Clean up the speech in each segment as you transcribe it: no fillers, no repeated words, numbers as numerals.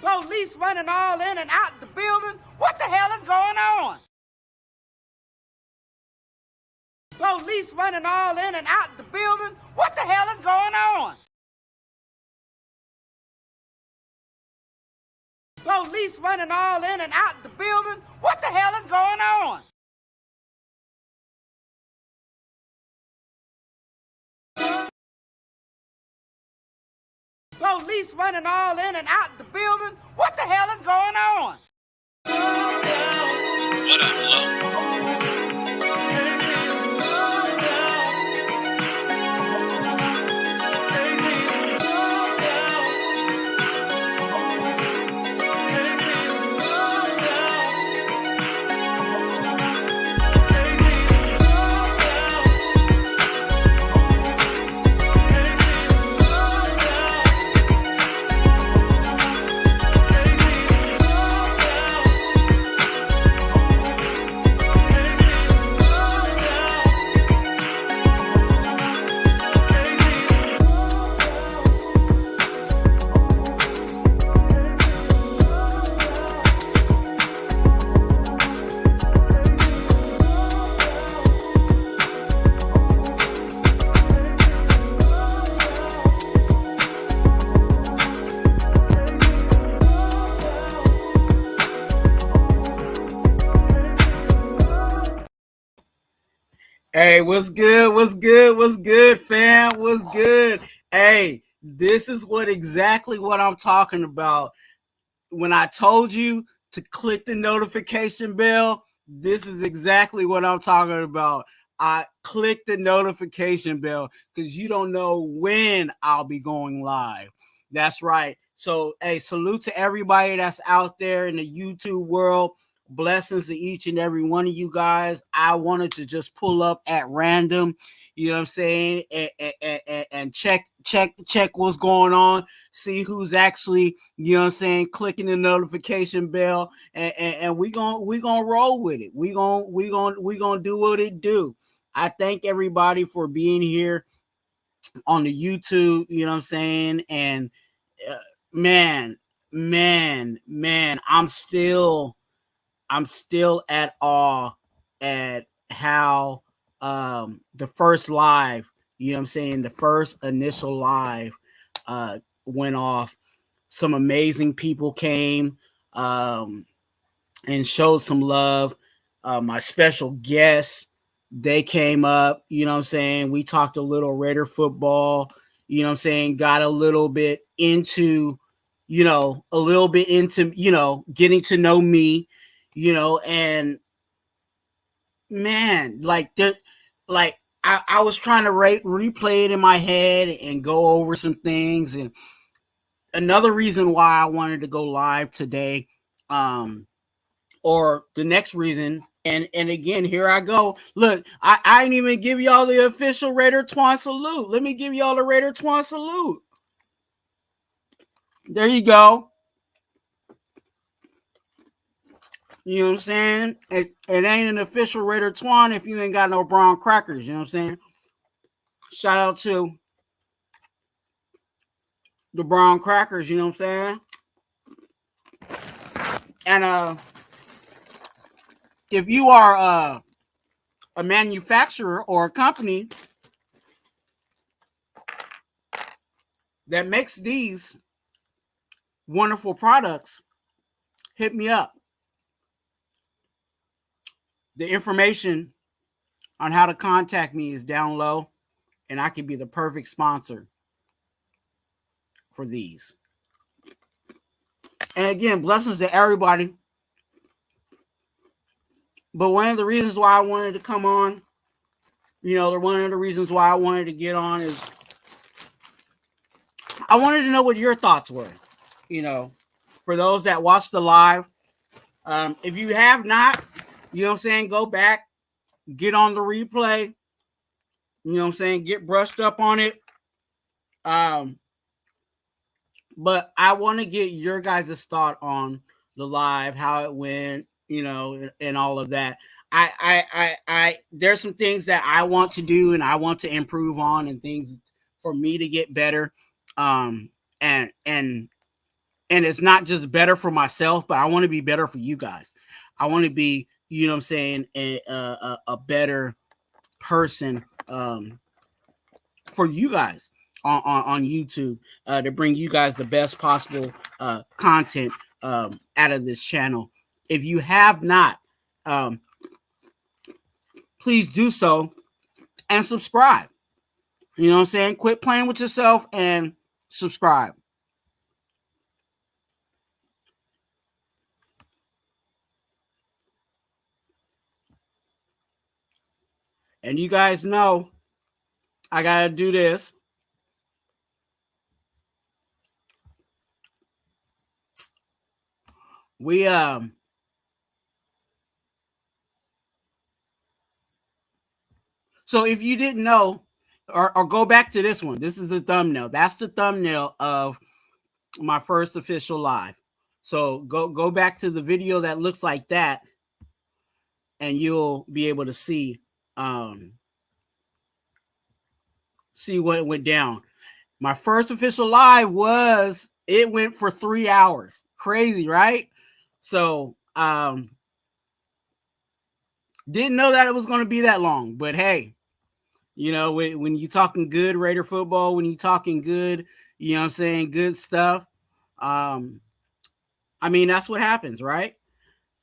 Police running all in and out the building. What the hell is going on? Police running all in and out the building. What the hell is going on? Police running all in and out the building. What the hell is going on? Police running all in and out the building. What the hell is going on? What up, Lo? Hey, what's good? What's good? What's good, fam? What's good? Hey, this is exactly what I'm talking about. When I told you to click the notification bell, this is exactly what I'm talking about. I click the notification bell because you don't know when I'll be going live. That's right. So, hey, salute to everybody that's out there in the YouTube world. Blessings to each and every one of you guys. I wanted to just pull up at random, you know what I'm saying, and check what's going on, see who's actually, you know what I'm saying, clicking the notification bell, and we gonna roll with it. We gonna do what it do. I thank everybody for being here on the YouTube, you know what I'm saying, and man, I'm still at awe at how the first live, you know what I'm saying, the first initial live went off. Some amazing people came and showed some love. My special guests, they came up, you know what I'm saying. We talked a little Raider football, you know what I'm saying, got a little bit into, getting to know me, and man, I was trying to replay it in my head and go over some things. And another reason why I wanted to go live today, or the next reason, and again, here I go. Look, I didn't even give y'all the official Raider Twuan salute. Let me give y'all the Raider Twuan salute. There you go. You know what I'm saying? It ain't an official Raider Twuan if you ain't got no brown crackers. You know what I'm saying? Shout out to the brown crackers. You know what I'm saying? And if you are a manufacturer or a company that makes these wonderful products, hit me up. The information on how to contact me is down low, and I can be the perfect sponsor for these. And again, blessings to everybody. But one of the reasons why I wanted to come on, one of the reasons why I wanted to get on is I wanted to know what your thoughts were. For those that watched the live, if you have not, you know what I'm saying, go back, get on the replay, you know what I'm saying, get brushed up on it. But I want to get your guys' thought on the live, how it went, and all of that. I there's some things that I want to do and I want to improve on, and things for me to get better. And And it's not just better for myself, but I want to be better for you guys. I want to be, you know what I'm saying, a better person for you guys on YouTube, to bring you guys the best possible content out of this channel. If you have not, please do so and subscribe. You know what I'm saying? Quit playing with yourself and subscribe. And you guys know I got to do this. We so if you didn't know, or go back to this one. This is the thumbnail. That's the thumbnail of my first official live. So go back to the video that looks like that, and you'll be able to see what went down. My first official live went for 3 hours. Crazy, right? So didn't know that it was going to be that long, but hey, you know, when you're talking good Raider football, when you're talking good, you know what I'm saying, good stuff, I mean, that's what happens, right?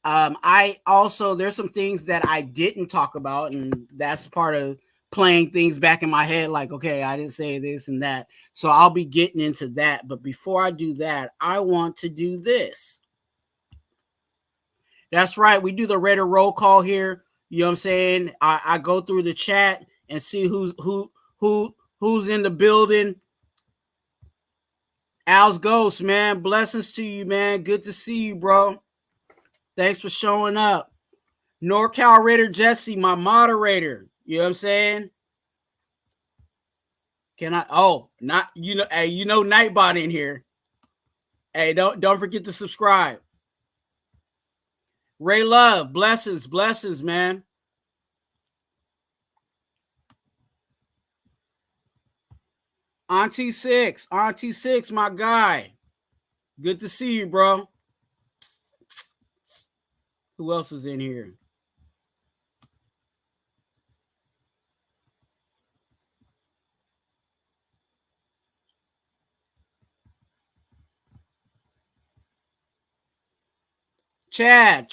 I also, there's some things that I didn't talk about, and that's part of playing things back in my head, like, okay, I didn't say this and that. So I'll be getting into that. But before I do that, I want to do this. That's right. We do the Raider roll call here. You know what I'm saying? I go through the chat and see who's in the building. Al's Ghost, man. Blessings to you, man. Good to see you, bro. Thanks for showing up. NorCal Raider Jesse, my moderator. You know what I'm saying? Can I? Oh, not, you know, hey, you know, Nightbot in here. Hey, don't forget to subscribe. Ray Love, blessings, man. Auntie Six, my guy. Good to see you, bro. Who else is in here? Chad,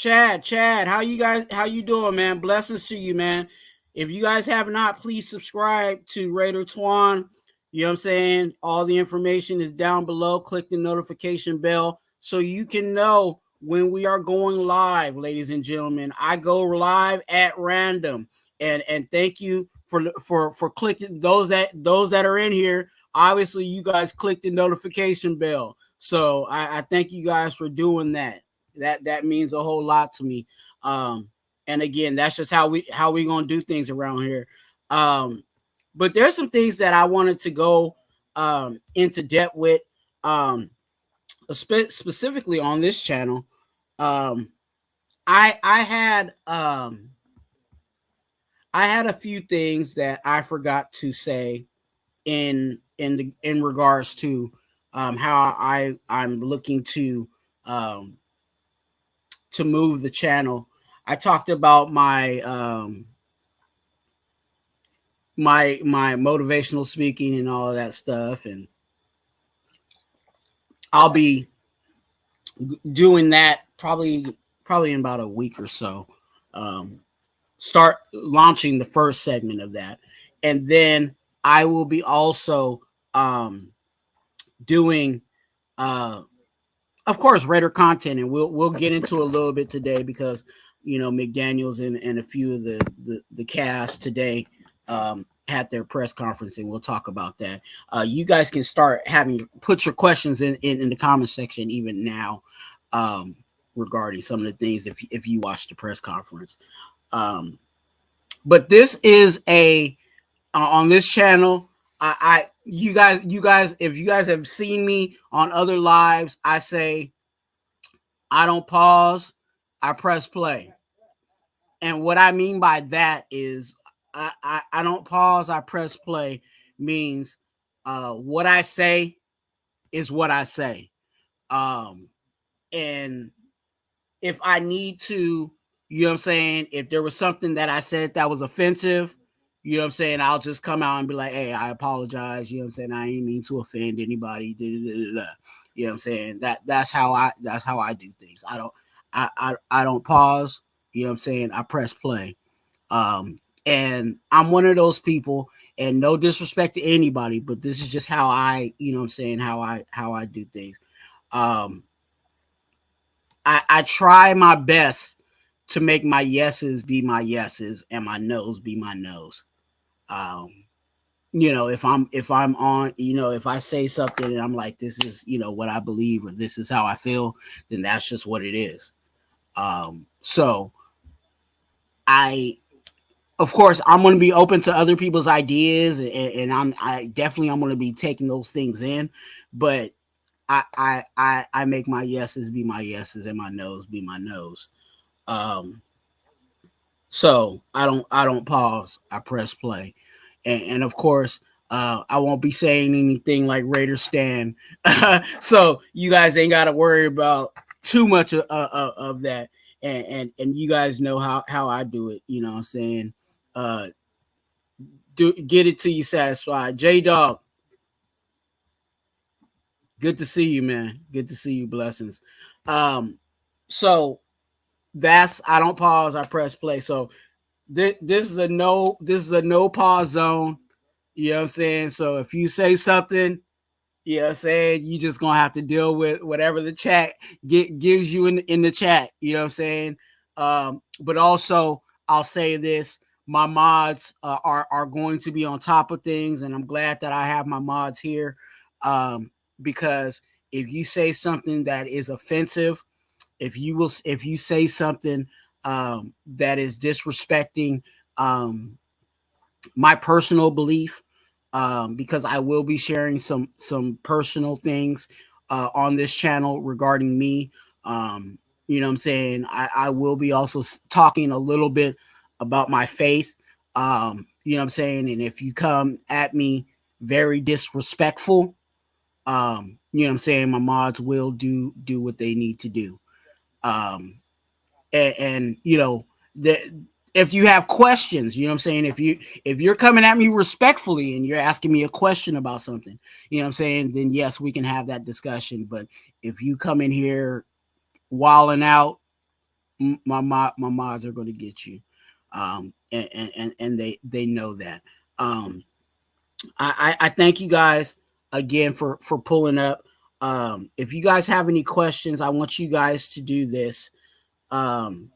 how you doing, man? Blessings to you, man. If you guys have not, please subscribe to Raider Twuan. You know what I'm saying? All the information is down below. Click the notification bell so you can know when we are going live, ladies and gentlemen. I go live at random. And thank you for clicking. Those that are in here, obviously you guys click the notification bell. So I thank you guys for doing that. That means a whole lot to me. And again, that's just how we gonna do things around here. But there's some things that I wanted to go into depth with, specifically on this channel. I had a few things that I forgot to say in regards to how I'm looking to move the channel. I talked about my my motivational speaking and all of that stuff, and I'll be doing that probably in about a week or so. Start launching the first segment of that, and then I will be also doing of course Raider content, and we'll get into a little bit today because, you know, McDaniels and a few of the cast today had their press conference, and we'll talk about that. You guys can start put your questions in the comment section even now, regarding some of the things if you watch the press conference. But this is on this channel. You guys, if you guys have seen me on other lives, I say I don't pause, I press play. And what I mean by that is I don't pause, I press play means what I say is what I say. And if I need to, you know what I'm saying, if there was something that I said that was offensive, you know what I'm saying, I'll just come out and be like, hey, I apologize. You know what I'm saying? I ain't mean to offend anybody. You know what I'm saying? That's how I do things. I don't pause. You know what I'm saying? I press play. And I'm one of those people, and no disrespect to anybody, but this is just how I, you know what I'm saying, how I do things. Um, I try my best to make my yeses be my yeses and my nos be my nos. Um, if I'm on, if I say something and I'm like, this is, what I believe or this is how I feel, then that's just what it is. So I, of course, I'm going to be open to other people's ideas, and I'm going to be taking those things in, but I make my yeses be my yeses and my nos be my nos. Um, so I don't pause. I press play, and of course, I won't be saying anything like Raider Stan. So you guys ain't got to worry about too much of that, and you guys know how I do it. You know what I'm saying? Get it till you satisfied. J Dog, good to see you, man. Good to see you. Blessings. So that's I don't pause. I press play. So this is a no pause zone. You know what I'm saying? So if you say something, you know what I'm saying, you just gonna have to deal with whatever the chat gives you in the chat. You know what I'm saying? But also I'll say this: my mods are going to be on top of things, and I'm glad that I have my mods here, because if you say something that is offensive, if you say something that is disrespecting my personal belief, because I will be sharing some personal things on this channel regarding me. You know what I'm saying? I will be also talking a little bit about my faith. You know what I'm saying? And if you come at me very disrespectful, you know what I'm saying, my mods will do what they need to do. Um, and that if you have questions, you know what I'm saying, if you're coming at me respectfully and you're asking me a question about something, you know what I'm saying, then yes, we can have that discussion. But if you come in here wilding out, my mods are going to get you. And they know that. I thank you guys again for pulling up. If you guys have any questions, I want you guys to do this. um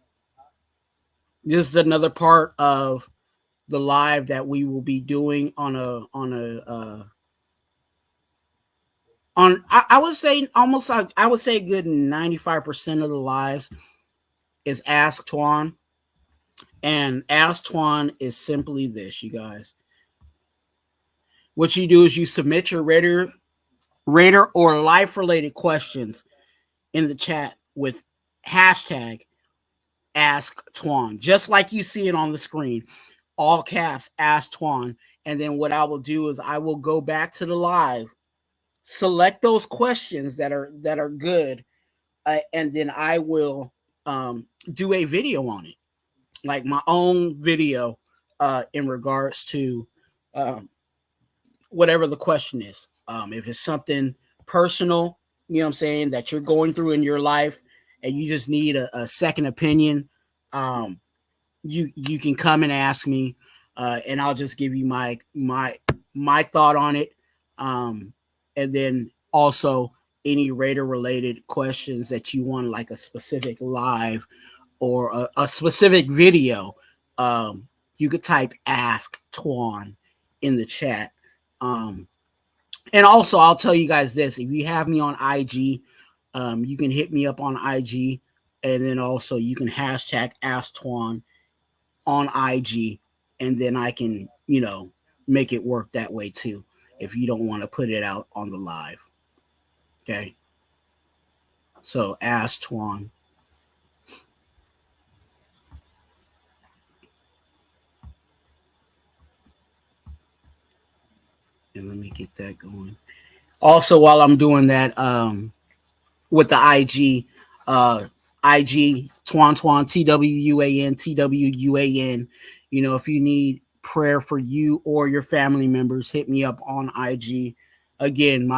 this is another part of the live that we will be doing on I would say almost like I would say a good 95% of the lives is Ask Twuan. And Ask Twuan is simply this, you guys. What you do is you submit your Raider or life related questions in the chat with hashtag Ask Twuan, just like you see it on the screen, all caps, Ask Twuan. And then what I will do is I will go back to the live, select those questions that are good, and then I will do a video on it, like my own video, in regards to um, whatever the question is. If it's something personal, you know what I'm saying, that you're going through in your life and you just need a second opinion, um, you can come and ask me, and I'll just give you my thought on it. And then also any Raider related questions that you want, like a specific live or a specific video, you could type Ask Twuan in the chat. And also, I'll tell you guys this: if you have me on IG, you can hit me up on IG, and then also you can hashtag Ask Twuan on IG, and then I can, make it work that way too. If you don't want to put it out on the live, okay. So Ask Twuan. And let me get that going. Also, while I'm doing that, with the IG Twuan TWUAN. You know, if you need prayer for you or your family members, hit me up on IG. Again,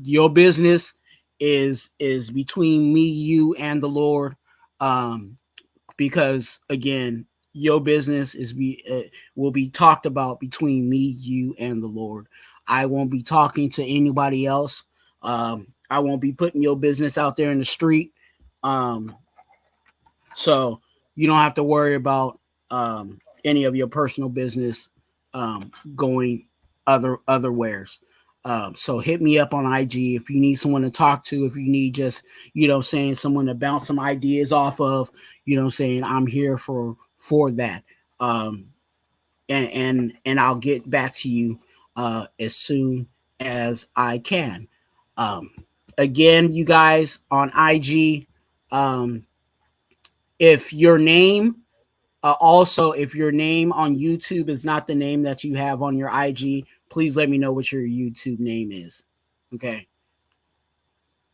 your business is between me, you, and the Lord. Because again, your business will be talked about between me, you, and the Lord. I won't be talking to anybody else. I won't be putting your business out there in the street. Um, so you don't have to worry about any of your personal business going other wares. So hit me up on IG if you need someone to talk to, if you need just, saying someone to bounce some ideas off of, saying I'm here for that. And I'll get back to you as soon as I can. Um, Again, you guys on IG, um, if your name also, if your name on YouTube is not the name that you have on your IG, please let me know what your YouTube name is. Okay.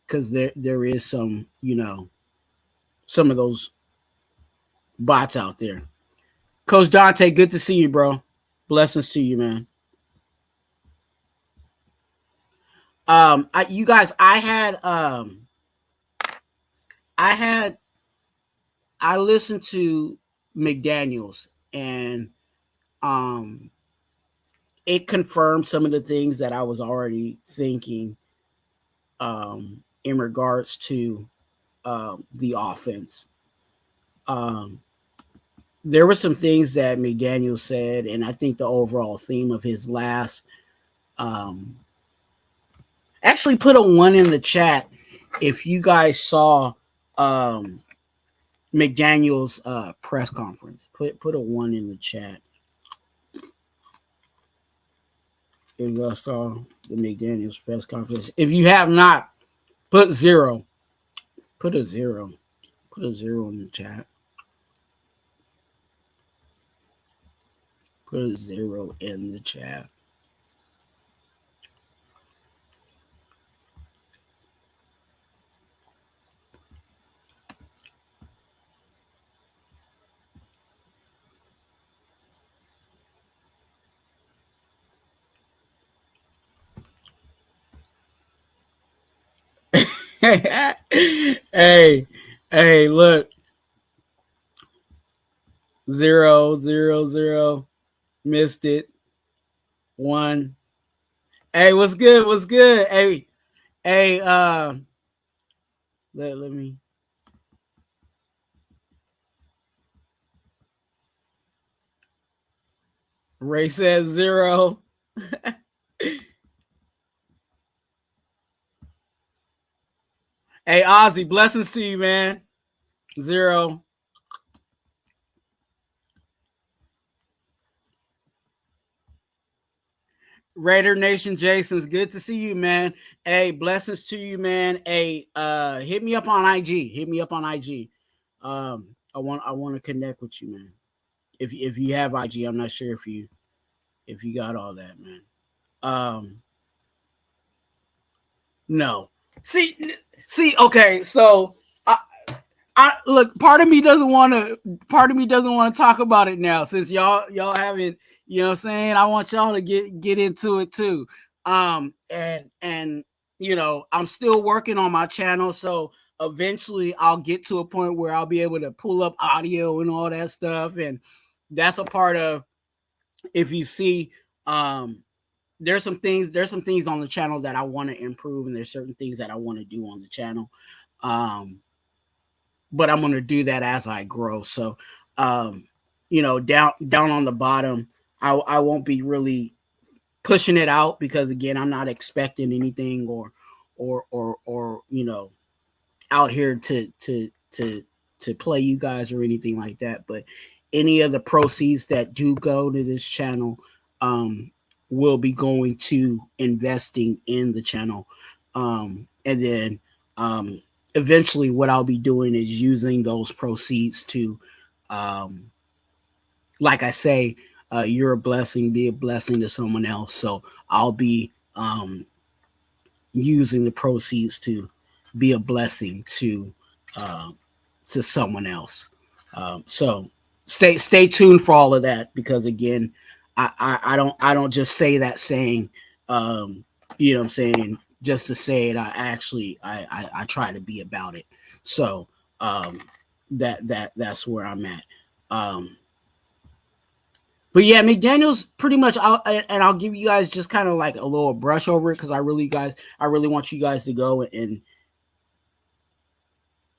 Because there is some of those bots out there. Coach Dante, good to see you, bro. Blessings to you, man. You guys, I listened to McDaniels, and it confirmed some of the things that I was already thinking in regards to the offense. There were some things that McDaniel said, and I think the overall theme of his last actually put a 1 in the chat if you guys saw McDaniel's press conference. Put a 1 in the chat if you guys saw the McDaniel's press conference. If you have not, put 0. Put a 0. Put a 0 in the chat. Put a 0 in the chat. hey, look. 0, 0, 0. Missed it. 1. Hey, what's good? What's good? Hey, let me. Ray says 0. Hey, Ozzy, blessings to you, man. 0. Raider Nation Jason's good to see you, man. Hey, blessings to you, man. Hey, hit me up on IG. Hit me up on IG. I want to connect with you, man. If you have IG, I'm not sure if you got all that, man. No. See, okay, so I look, part of me doesn't want to talk about it now since y'all haven't, you know what I'm saying? I want y'all to get into it too. And I'm still working on my channel, so eventually I'll get to a point where I'll be able to pull up audio and all that stuff, and that's a part of, if you see, there's some things on the channel that I want to improve, and there's certain things that I want to do on the channel. But I'm going to do that as I grow. So, down on the bottom, I won't be really pushing it out because, again, I'm not expecting anything or out here to play you guys or anything like that. But any of the proceeds that do go to this channel will be going to investing in the channel. And then eventually what I'll be doing is using those proceeds to, like I say, you're a blessing, be a blessing to someone else. So I'll be using the proceeds to be a blessing to someone else. So stay tuned for all of that, because again, I don't just say that saying, you know what I'm saying, just to say it. I try to be about it. So that's where I'm at. But yeah, McDaniel's pretty much. I'll give you guys just kind of like a little brush over it, because I really want you guys to go and.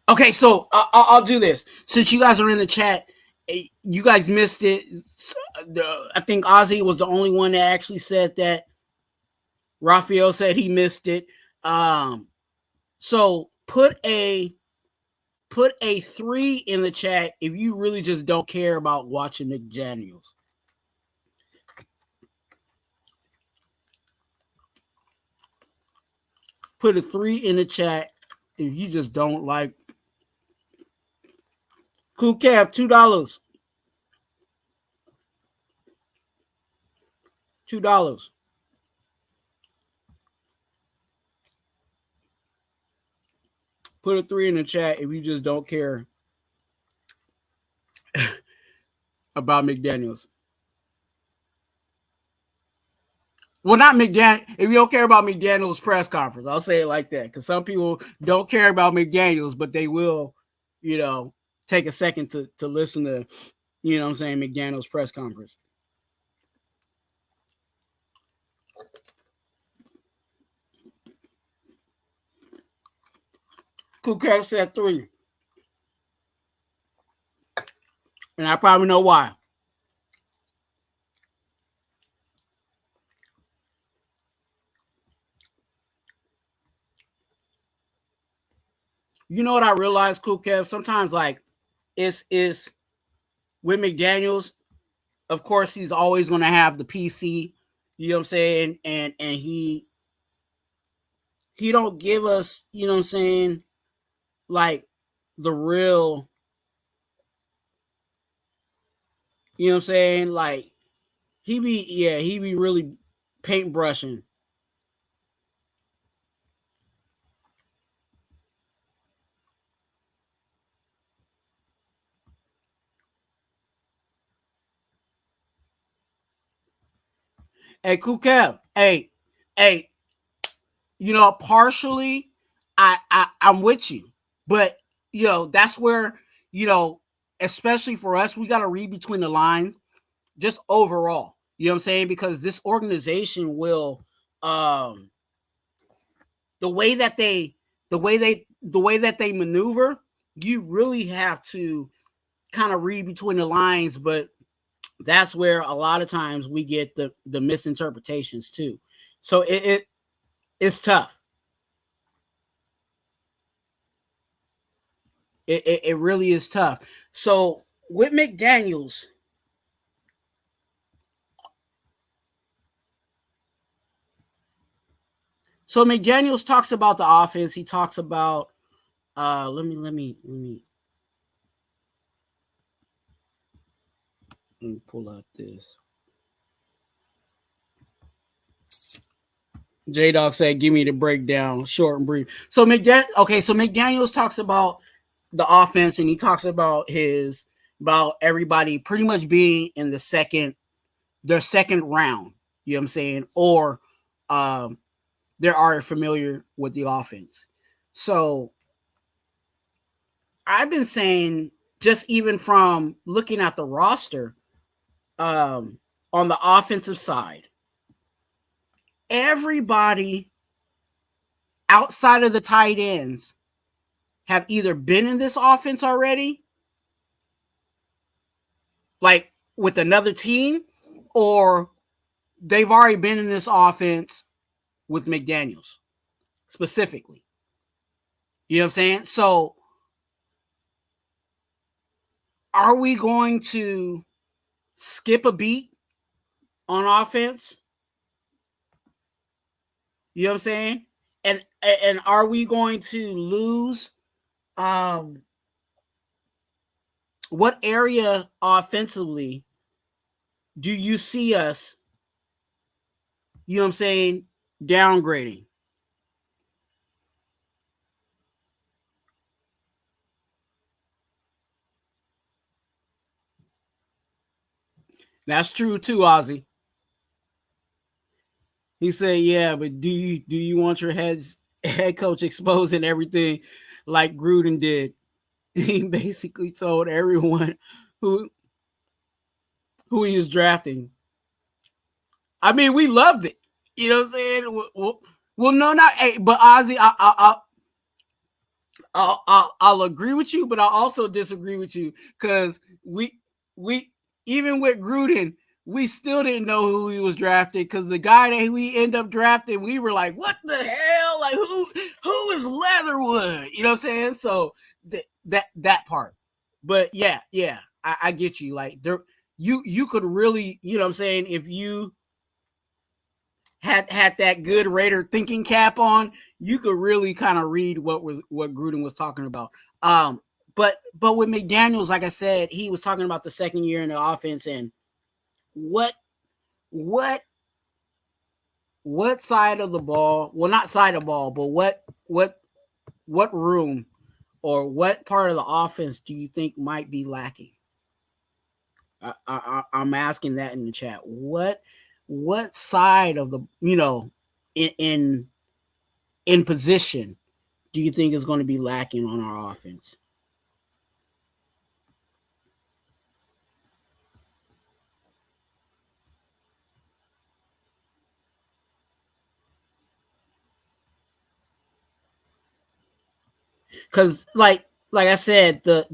Okay, so I'll do this since you guys are in the chat. You guys missed it. I think Ozzy was the only one that actually said that. Raphael said he missed it. So put a 3 in the chat if you really just don't care about watching McDaniels. Put a 3 in the chat if you just don't like. Cool Cab, $2. $2. Put a 3 in the chat if you just don't care about McDaniels. Well, not McDaniel. If you don't care about McDaniel's press conference, I'll say it like that, because some people don't care about McDaniel's, but they will, take a second to listen to, what I'm saying, McDaniel's press conference. Cool Cat said 3. And I probably know why. You know what I realized, Cool Kev? Sometimes, like, it's with McDaniels, of course, he's always going to have the PC, you know what I'm saying? And he don't give us, you know what I'm saying, like, the real, you know what I'm saying? Like, he be really paintbrushing. Hey, Cool Kev. Hey, partially, I'm with you, but that's where, especially for us, we got to read between the lines, just overall. You know what I'm saying? Because this organization will, the way that they maneuver, you really have to kind of read between the lines, but that's where a lot of times we get the misinterpretations too. So it's tough. It really is tough. So with McDaniels, so McDaniels talks about the offense. He talks about let me pull out this. J Dog said, "Give me the breakdown, short and brief." So McDaniels talks about the offense, and he talks about everybody pretty much being in their second round. You know what I'm saying? Or they're already familiar with the offense. So I've been saying, just even from looking at the roster, on the offensive side, everybody outside of the tight ends have either been in this offense already, like with another team, or they've already been in this offense with McDaniels specifically. You know what I'm saying? So are we going to skip a beat on offense? You know what I'm saying? And are we going to lose what area offensively do you see us, you know what I'm saying, downgrading? That's true too, Ozzy. He said, "Yeah, but do you want your head coach exposing everything like Gruden did?" He basically told everyone who who he was drafting. I mean, we loved it. You know what I'm saying? Well no, not hey, but Ozzy, I'll agree with you, but I'll also disagree with you because we even with Gruden, we still didn't know who he was drafted because the guy that we end up drafting, we were like, what the hell? Like who is Leatherwood? You know what I'm saying? So that part. But yeah, I get you. Like there, you could really, you know what I'm saying, if you had that good Raider thinking cap on, you could really kind of read what Gruden was talking about. But with McDaniels, like I said, he was talking about the second year in the offense and what what side of the ball, well not side of the ball, but what room or what part of the offense do you think might be lacking? I'm asking that in the chat. What side of the, in position do you think is going to be lacking on our offense? Because like I said, the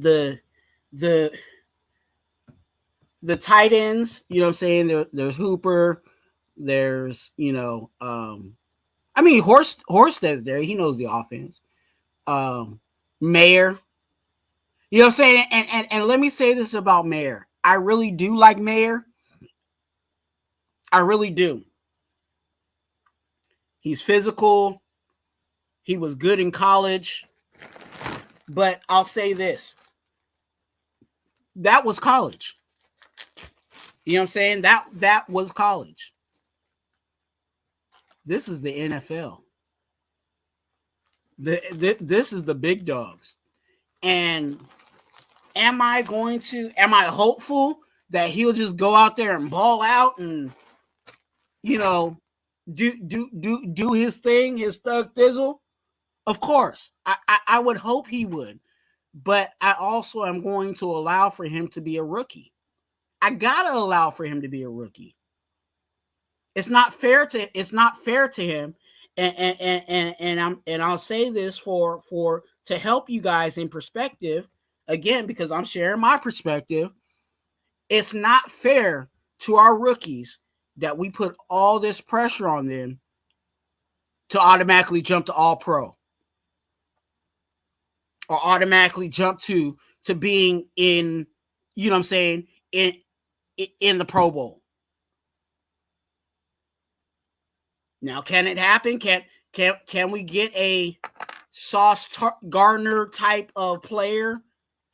the tight ends, you know what I'm saying? There's Hooper, there's I mean Horsted's there. He knows the offense. Mayer, you know what I'm saying? And let me say this about Mayer. I really do like Mayer. I really do. He's physical. He was good in college. But I'll say this. That was college. You know what I'm saying? That was college. This is the NFL. This is the big dogs. And am I hopeful that he'll just go out there and ball out and do his thing, his thug thizzle? Of course. I would hope he would. But I also am going to allow for him to be a rookie. I gotta allow for him to be a rookie. It's not fair to him. And I'll say this for to help you guys in perspective, again, because I'm sharing my perspective. It's not fair to our rookies that we put all this pressure on them to automatically jump to all pro or automatically jump to being in, you know what I'm saying, in the Pro Bowl. Now, can it happen? Can we get a Sauce Gardner type of player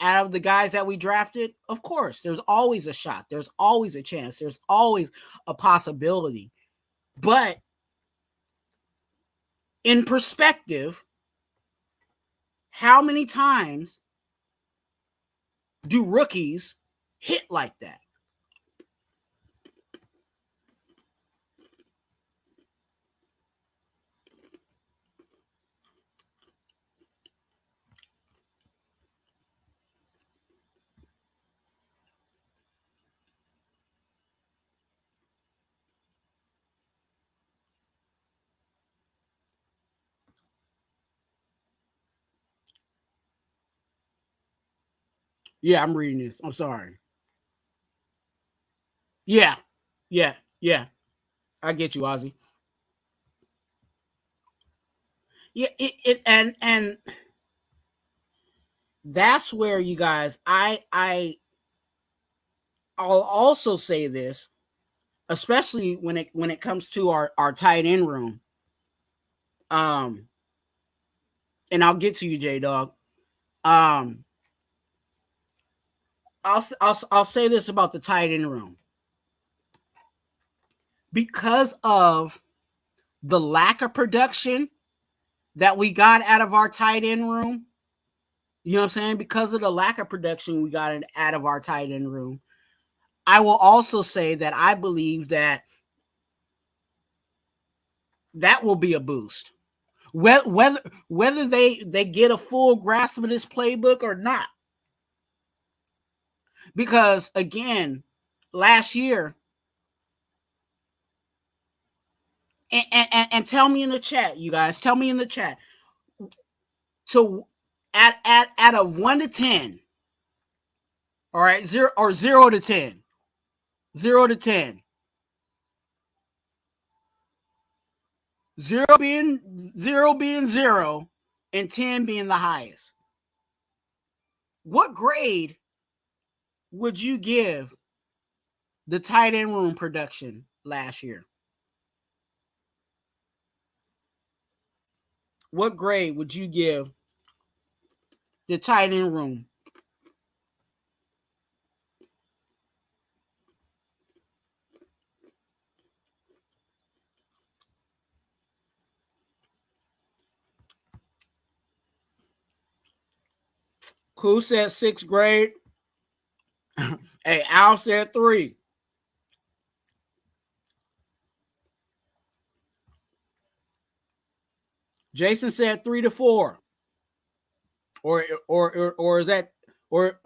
out of the guys that we drafted? Of course, there's always a shot. There's always a chance. There's always a possibility. But in perspective, how many times do rookies hit like that? Yeah, I'm reading this. I'm sorry. Yeah, yeah. I get you, Ozzy. Yeah, and that's where you guys. I'll also say this, especially when it comes to our tight end room. Um, and I'll get to you, J Dog. Um, I'll say this about the tight end room because of the lack of production that we got out of our tight end room. You know what I'm saying? Because of the lack of production we got out of our tight end room, I will also say that I believe that will be a boost. Whether they get a full grasp of this playbook or not. Because again, last year, and tell me in the chat, you guys, tell me in the chat. So at a 1 to 10, all right, 0 to 10. 0 to 10. 0 being 0 and 10 being the highest. What grade would you give the tight end room production last year? What grade would you give the tight end room? Who said 6th grade? Hey, Al said 3. Jason said 3 to 4. Or is that or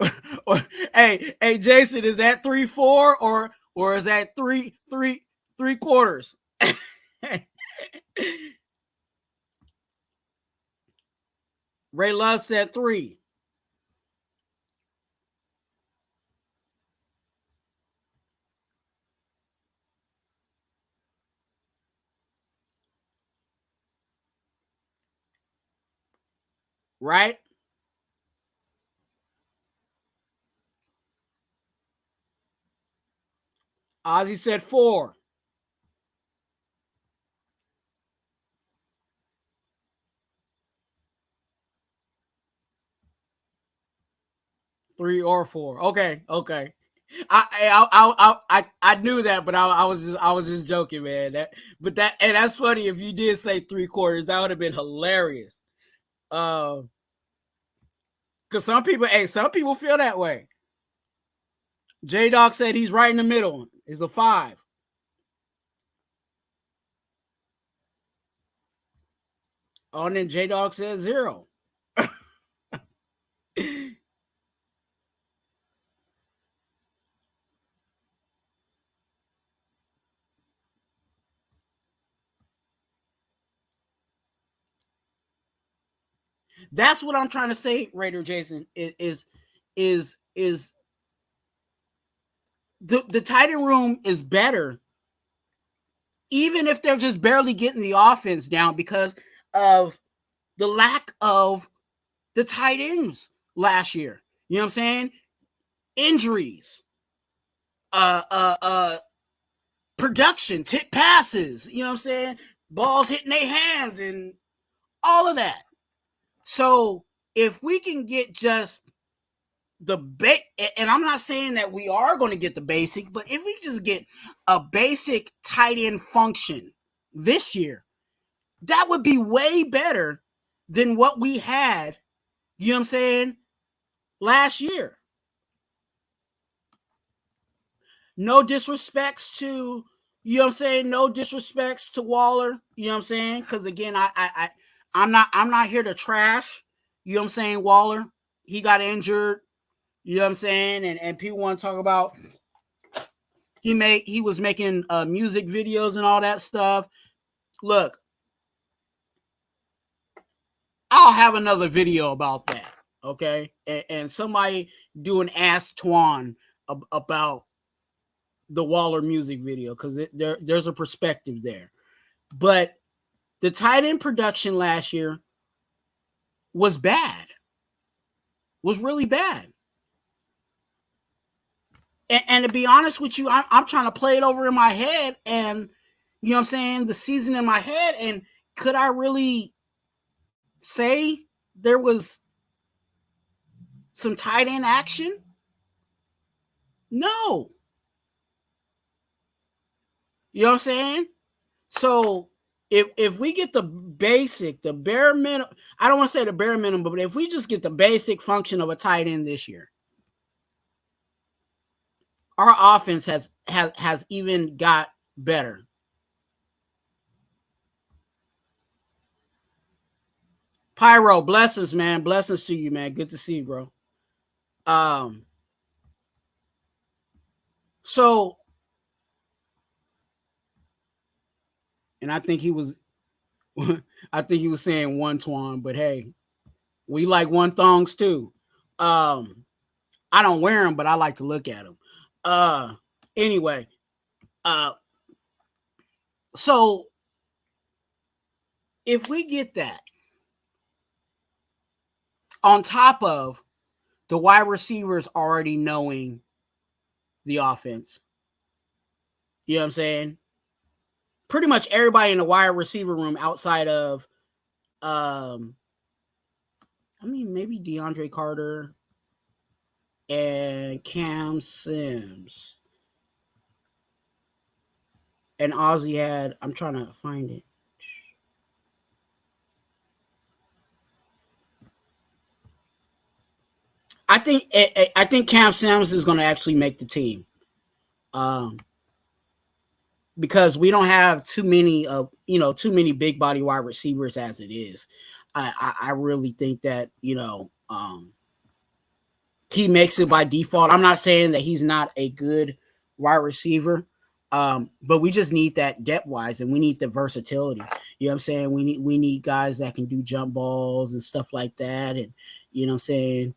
hey Jason, is that 3-4 or is that 3/4? Ray Love said 3. Right? Ozzy said 4. Three or 4. Okay. I knew that, but I was just joking, man. That's funny. If you did say 3/4, that would have been hilarious. Because some people feel that way. J Dog said he's right in the middle. It's a 5. Oh, and then J Dog said 0. That's what I'm trying to say, Raider Jason, is the tight end room is better, even if they're just barely getting the offense down because of the lack of the tight ends last year. You know what I'm saying? Injuries, production, tip passes, you know what I'm saying? Balls hitting their hands and all of that. So if we can get just the and I'm not saying that we are going to get the basic, but if we just get a basic tight end function this year, that would be way better than what we had, you know what I'm saying, last year. No disrespects to, you know what I'm saying, no disrespects to Waller, you know what I'm saying? Because again, I'm not here to trash, you know what I'm saying, Waller. He got injured, you know what I'm saying, and people want to talk about he was making music videos and all that stuff. Look, I'll have another video about that, okay? And somebody do an Ask Twuan about the Waller music video because there's a perspective there. But the tight end production last year was bad, was really bad. And to be honest with you, I'm trying to play it over in my head and, you know what I'm saying, the season in my head. And could I really say there was some tight end action? No. You know what I'm saying? So if we get the basic, the bare minimum, I don't want to say the bare minimum, but if we just get the basic function of a tight end this year, our offense has even got better. Pyro, blessings, man. Blessings to you, man. Good to see you, bro. So, and I think he was saying one Twuan, but hey, we like one thongs too. I don't wear them, but I like to look at them. Anyway, so if we get that on top of the wide receivers already knowing the offense, you know what I'm saying? Pretty much everybody in the wide receiver room outside of, maybe DeAndre Carter and Cam Sims. And Ozzy had, I'm trying to find it. I think Cam Sims is going to actually make the team, because we don't have too many big body wide receivers as it is. I really think that he makes it by default. I'm not saying that he's not a good wide receiver, but we just need that depth wise, and we need the versatility. You know what I'm saying? We need guys that can do jump balls and stuff like that, and you know what I'm saying.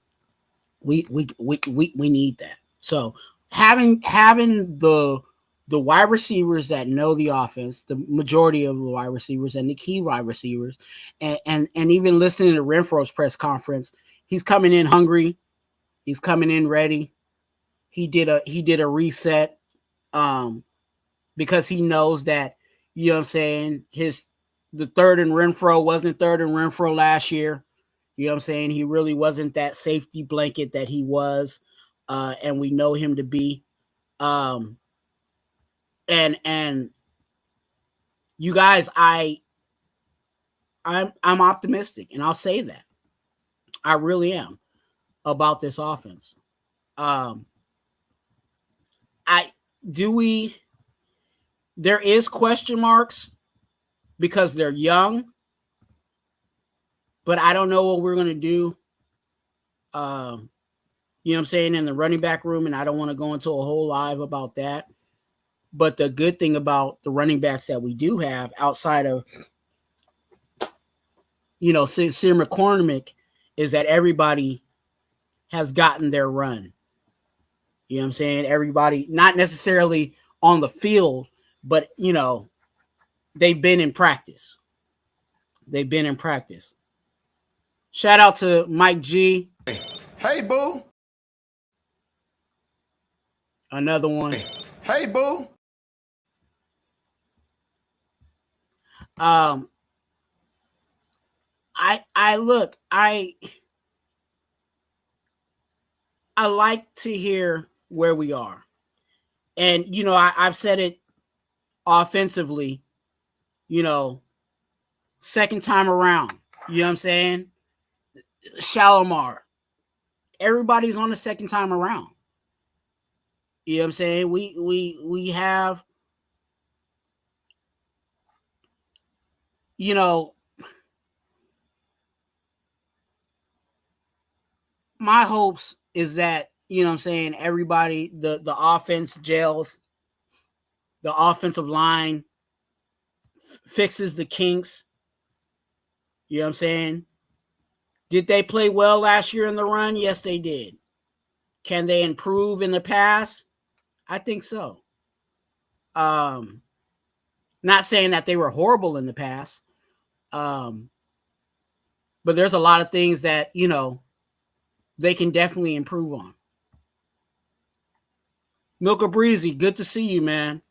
We need that. So having the wide receivers that know the offense, the majority of the wide receivers and the key wide receivers, and even listening to Renfro's press conference, he's coming in hungry, he's coming in ready. He did a reset, because he knows that, you know what I'm saying, the third and Renfro wasn't third and Renfro last year. You know what I'm saying? He really wasn't that safety blanket that he was, and we know him to be. And you guys, I'm optimistic, and I'll say that I really am about this offense. There is question marks because they're young, but I don't know what we're going to do. You know what I'm saying, in the running back room, and I don't want to go into a whole live about that. But the good thing about the running backs that we do have outside of, Sear McCormick, is that everybody has gotten their run. You know what I'm saying? Everybody, not necessarily on the field, but, they've been in practice. Shout out to Mike G. Hey, boo. Another one. Hey, boo. I like to hear where we are. And, I've said it offensively, second time around. You know what I'm saying? Shalimar. Everybody's on the second time around. You know what I'm saying? We have, my hopes is that, you know what I'm saying, everybody, the offense gels, the offensive line fixes the kinks. You know what I'm saying? Did they play well last year in the run? Yes, they did. Can they improve in the pass? I think so. Not saying that they were horrible in the past. But there's a lot of things that, they can definitely improve on. Milka Breezy, good to see you, man.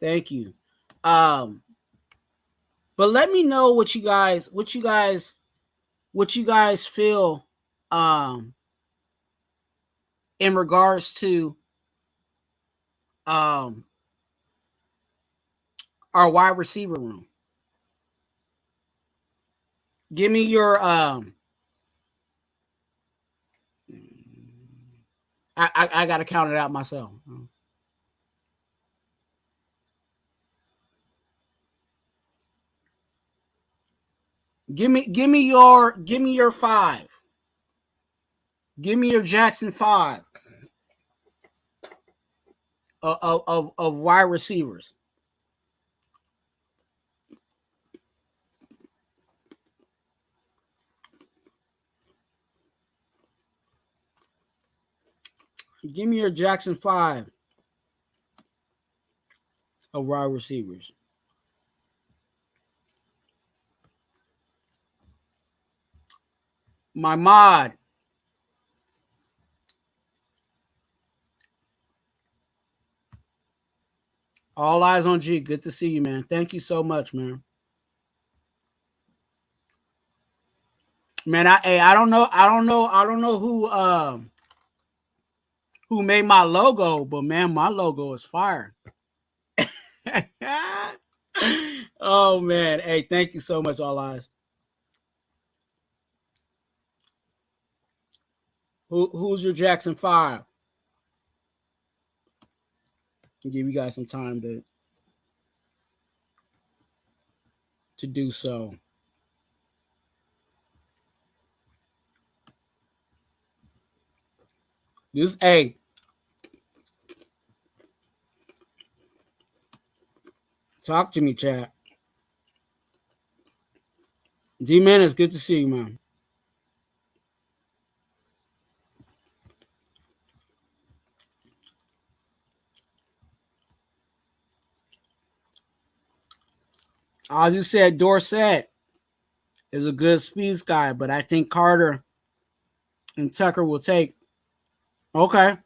Thank you. But let me know what you guys feel in regards to our wide receiver room. Give me your I got to count it out myself. Give me your 5. Give me your Jackson 5 of wide receivers. Give me your Jackson 5 of wide receivers. My mod. All eyes on G. Good to see you, man. Thank you so much, man. Man, I don't know who made my logo, but man, my logo is fire. Oh man, hey, thank you so much, All Eyes. Who's your Jackson 5? I'll give you guys some time to do so. This talk to me, chat. D-Man, it's good to see you, man. I just said Dorsett is a good speed guy, but I think Carter and Tucker will take. Okay.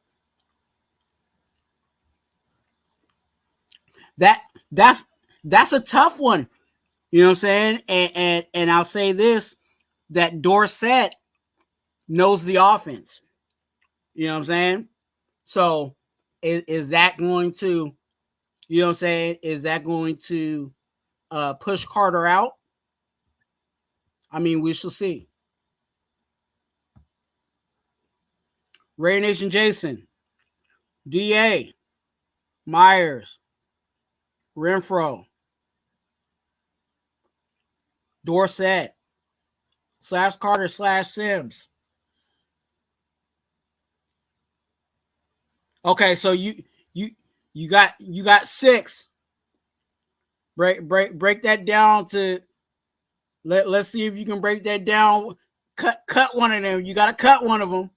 That's a tough one. You know what I'm saying? And I'll say this, that Dorsett knows the offense. You know what I'm saying? So is that going to, you know what I'm saying? Is that going to push Carter out? I mean, we shall see. Ray Nation Jason, DA, Myers, Renfro, Dorsett, / Carter / Sims. Okay, so you got 6. Break that down to let's see if you can break that down. Cut one of them. You got to cut one of them.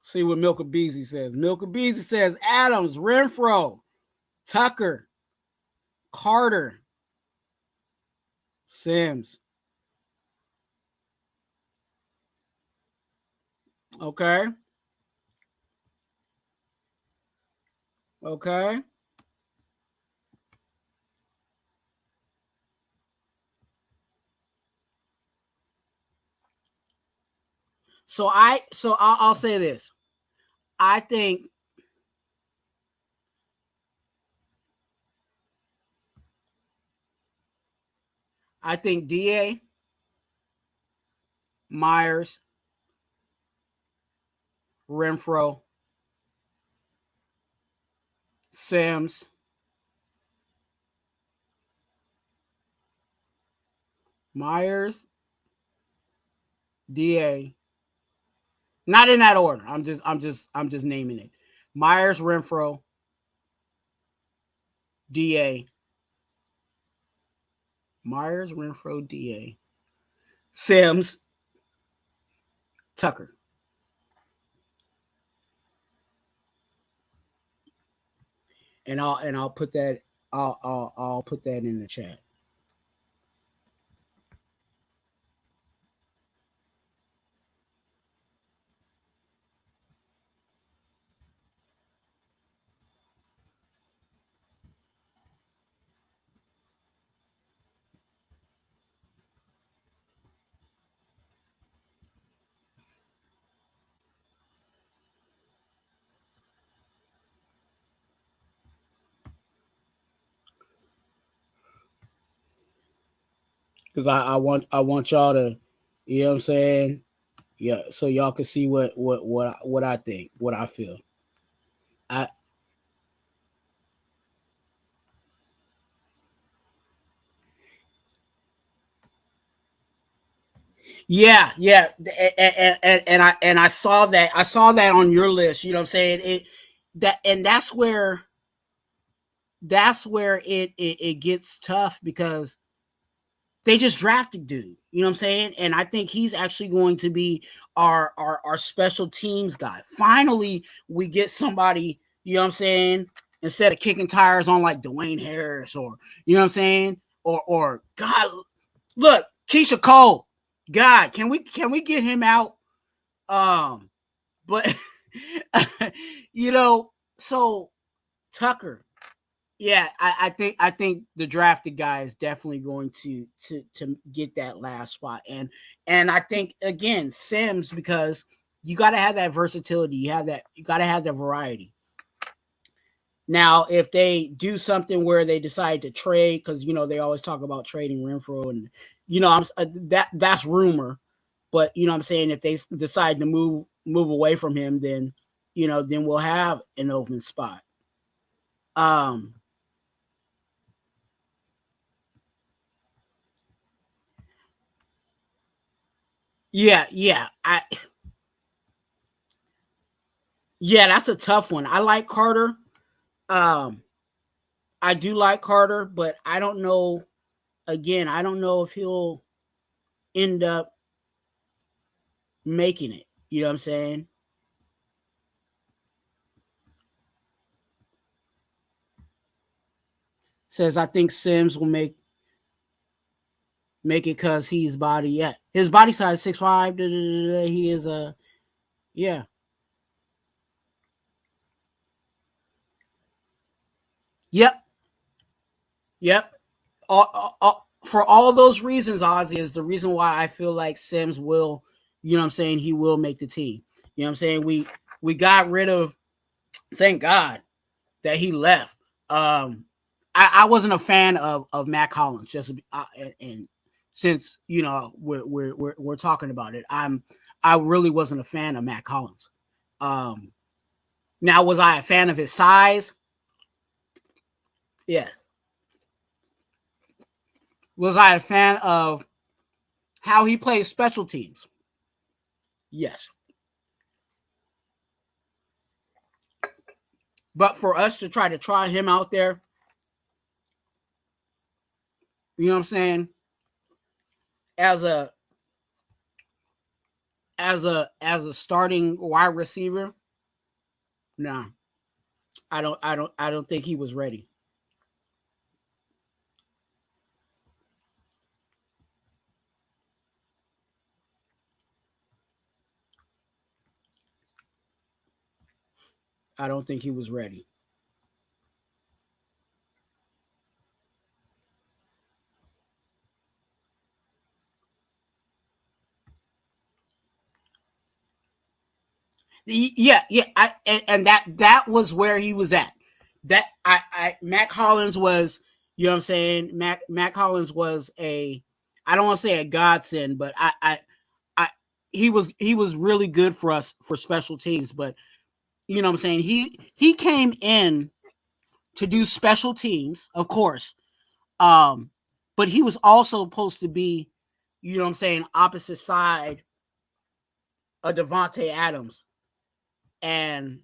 See what Milka Beasley says. Milka Beasley says Adams, Renfro, Tucker, Carter, Sims. Okay. Okay. So I'll say this. I think DA, Myers, Renfro, Sims, Myers, DA. Not in that order. I'm just naming it. Myers, Renfro, DA. Myers, Renfro, DA. Sims, Tucker. And I'll put that I'll put that in the chat. because I want y'all to, you know what I'm saying? Yeah, so y'all can see what I think, what I feel. I yeah, and I saw that on your list. You know what I'm saying? That's where it gets tough because they just drafted dude. You know what I'm saying? And I think he's actually going to be our special teams guy. Finally, we get somebody, you know what I'm saying, instead of kicking tires on like Dwayne Harris or you know what I'm saying? Or God, look, Keisha Cole. God, can we get him out? But you know, so Tucker, yeah, I think the drafted guy is definitely going to get that last spot, and I think again Sims, because you got to have that versatility, you got to have that variety. Now, if they do something where they decide to trade, because they always talk about trading Renfro, and that's rumor, but I'm saying if they decide to move away from him, then we'll have an open spot. Um, yeah, yeah, that's a tough one. I like Carter. Um, I do like Carter, but I don't know. Again, I don't know if he'll end up making it. You know what I'm saying? Says I think Sims will make it because he's body. Yeah, his body size 6'5". He is a yeah. Yep, yep. For all those reasons, Ozzy is the reason why I feel like Sims will. You know what I'm saying? He will make the team. You know what I'm saying? We got rid of. Thank God that he left. I wasn't a fan of Matt Collins, and since we're talking about it, I really wasn't a fan of Matt Collins. Um, Now, was I a fan of his size? Yes. Was I a fan of how he plays special teams? Yes. But for us to try him out there, you know what I'm saying, as a as a starting wide receiver, no, I don't think he was ready. I don't think he was ready. Yeah. And that was where he was at. That I Matt Collins was, you know what I'm saying. Matt Collins was a, I don't want to say a godsend, but I he was really good for us for special teams. But you know what I'm saying. He came in to do special teams, of course. Um, but he was also supposed to be, you know what I'm saying, opposite side of Devontae Adams, and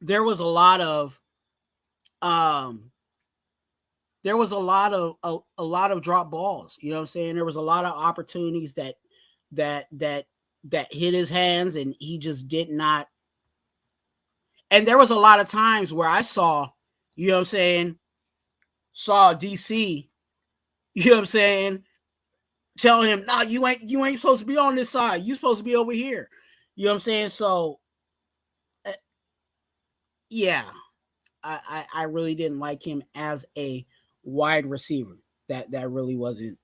there was a lot of um there was a lot of drop balls. You know what I'm saying? There was a lot of opportunities that that that hit his hands, and he just did not. And there was a lot of times where I saw, you know what I'm saying, saw DC, you know what I'm saying, telling him, "No, you ain't supposed to be on this side. You supposed to be over here." You know what I'm saying? So uh, yeah, I really didn't like him as a wide receiver. That really wasn't.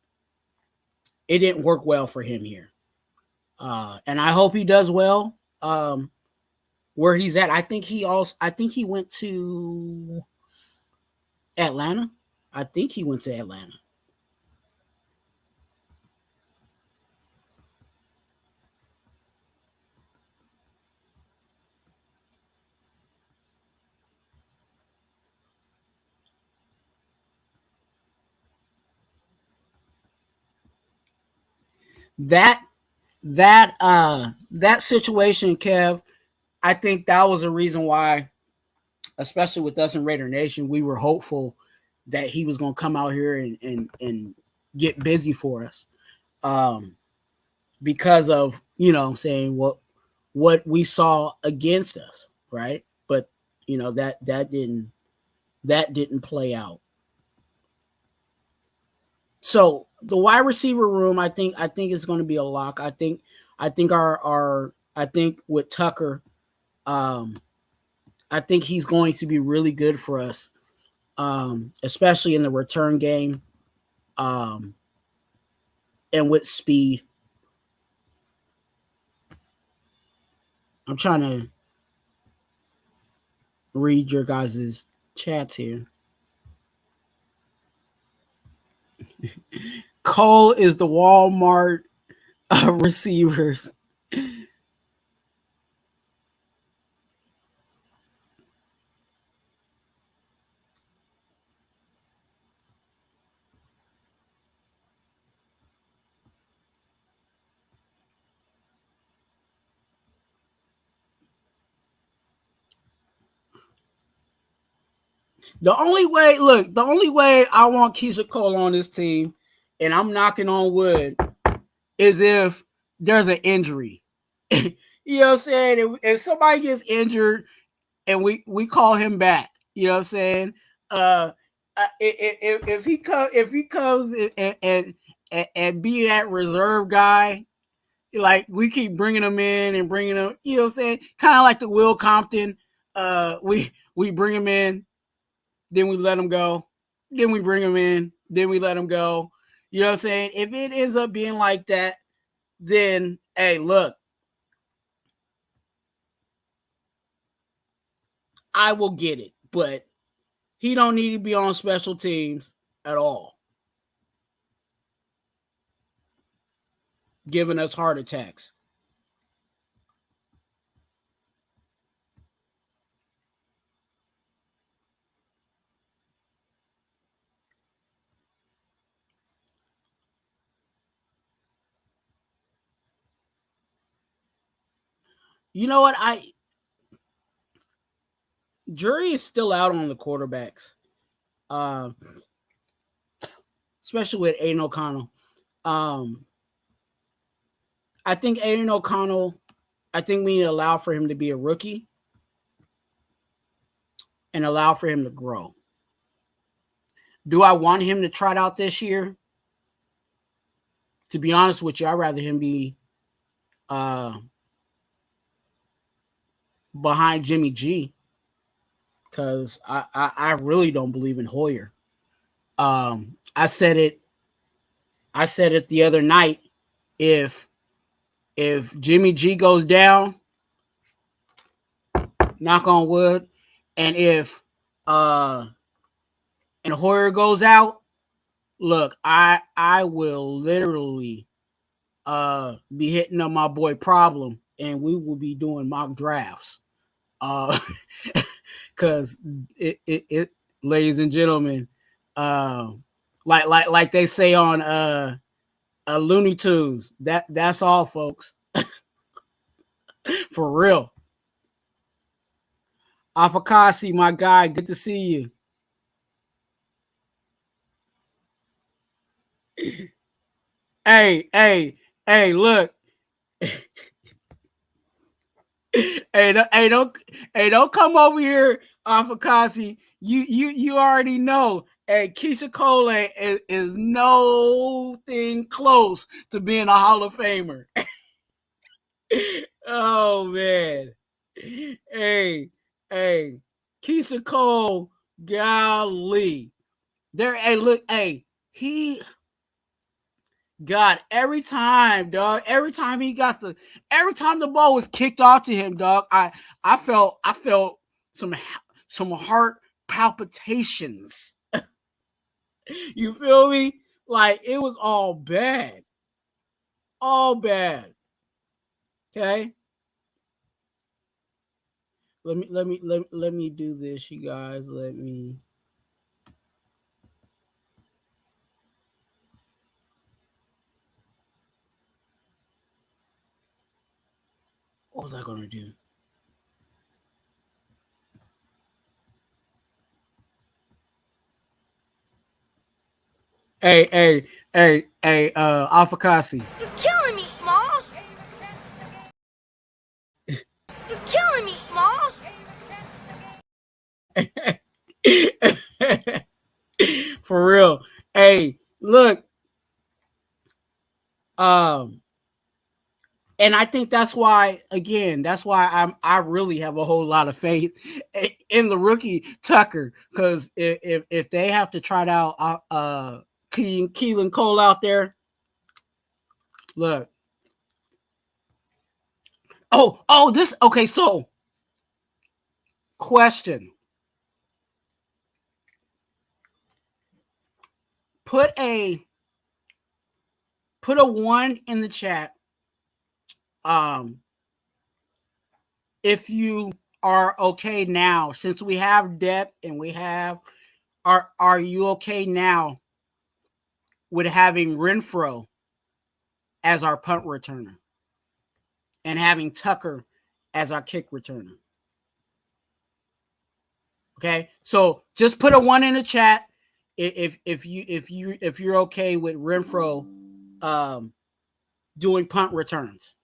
It didn't work well for him here. And I hope he does well. Where he's at, I think he went to Atlanta. I think he went to Atlanta. that that situation, Kev, I think that was a reason why, especially with us in Raider Nation, we were hopeful that he was going to come out here and get busy for us, because of, you know, saying what we saw against us, right? But you know that didn't play out. So the wide receiver room, I think is going to be a lock. I think our I think with Tucker, um, I think he's going to be really good for us, especially in the return game, um, and with speed. I'm trying to read your guys' chats here. Cole is the Walmart receivers. The only way I want Keisha Cole on this team, and I'm knocking on wood, is if there's an injury. You know what I'm saying? If somebody gets injured and we call him back, you know what I'm saying? If he comes and be that reserve guy, like we keep bringing him in and bringing him, you know what I'm saying? Kind of like the Will Compton. We bring him in, then we let him go, then we bring him in, then we let him go. You know what I'm saying? If it ends up being like that, then hey, look, I will get it, but he don't need to be on special teams at all, giving us heart attacks. You know what? I Jury is still out on the quarterbacks, uh, especially with Aiden O'Connell. Um, I think Aiden O'Connell. I think we need to allow for him to be a rookie and allow for him to grow. Do I want him to try it out this year? To be honest with you, I'd rather him be uh, behind Jimmy G, because I really don't believe in Hoyer. I said it. I said it the other night. If Jimmy G goes down, knock on wood, and if uh and Hoyer goes out, look, I will literally be hitting up my boy Problem, and we will be doing mock drafts. Uh, because it, ladies and gentlemen, uh, like they say on Looney Tunes, that's all, folks. For real. Afakasi, my guy, good to see you. Hey, hey, hey, look. Don't come over here, Afakasi. You already know. Hey, Keisha Cole is no thing close to being a Hall of Famer. Oh man. Hey, Keisha Cole, golly. Hey, look, hey, he God, every time the ball was kicked off to him, dog, I felt some some heart palpitations. You feel me? Like it was all bad. All bad. Okay? Let me do this, you guys. Let me. was I going to do? Hey, Afakasi. You're killing me, Smalls. You're killing me, Smalls. For real. Hey, look. And I think that's why, again, I really have a whole lot of faith in the rookie Tucker, because if they have to try it out, Keelan Cole out there, look. This okay. So, question: put a 1 in the chat. If you are okay now, since we have depth and we have, are you okay now with having Renfro as our punt returner and having Tucker as our kick returner? Okay, so just put a 1 in the chat if you're okay with Renfro doing punt returns.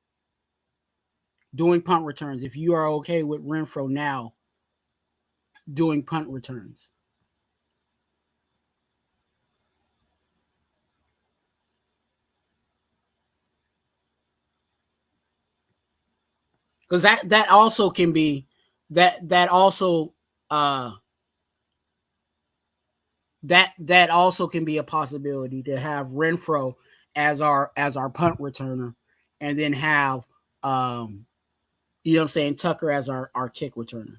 If you are okay with Renfro now doing punt returns. Because that also can be that also can be a possibility, to have Renfro as our punt returner, and then have you know what I'm saying, Tucker as our kick returner.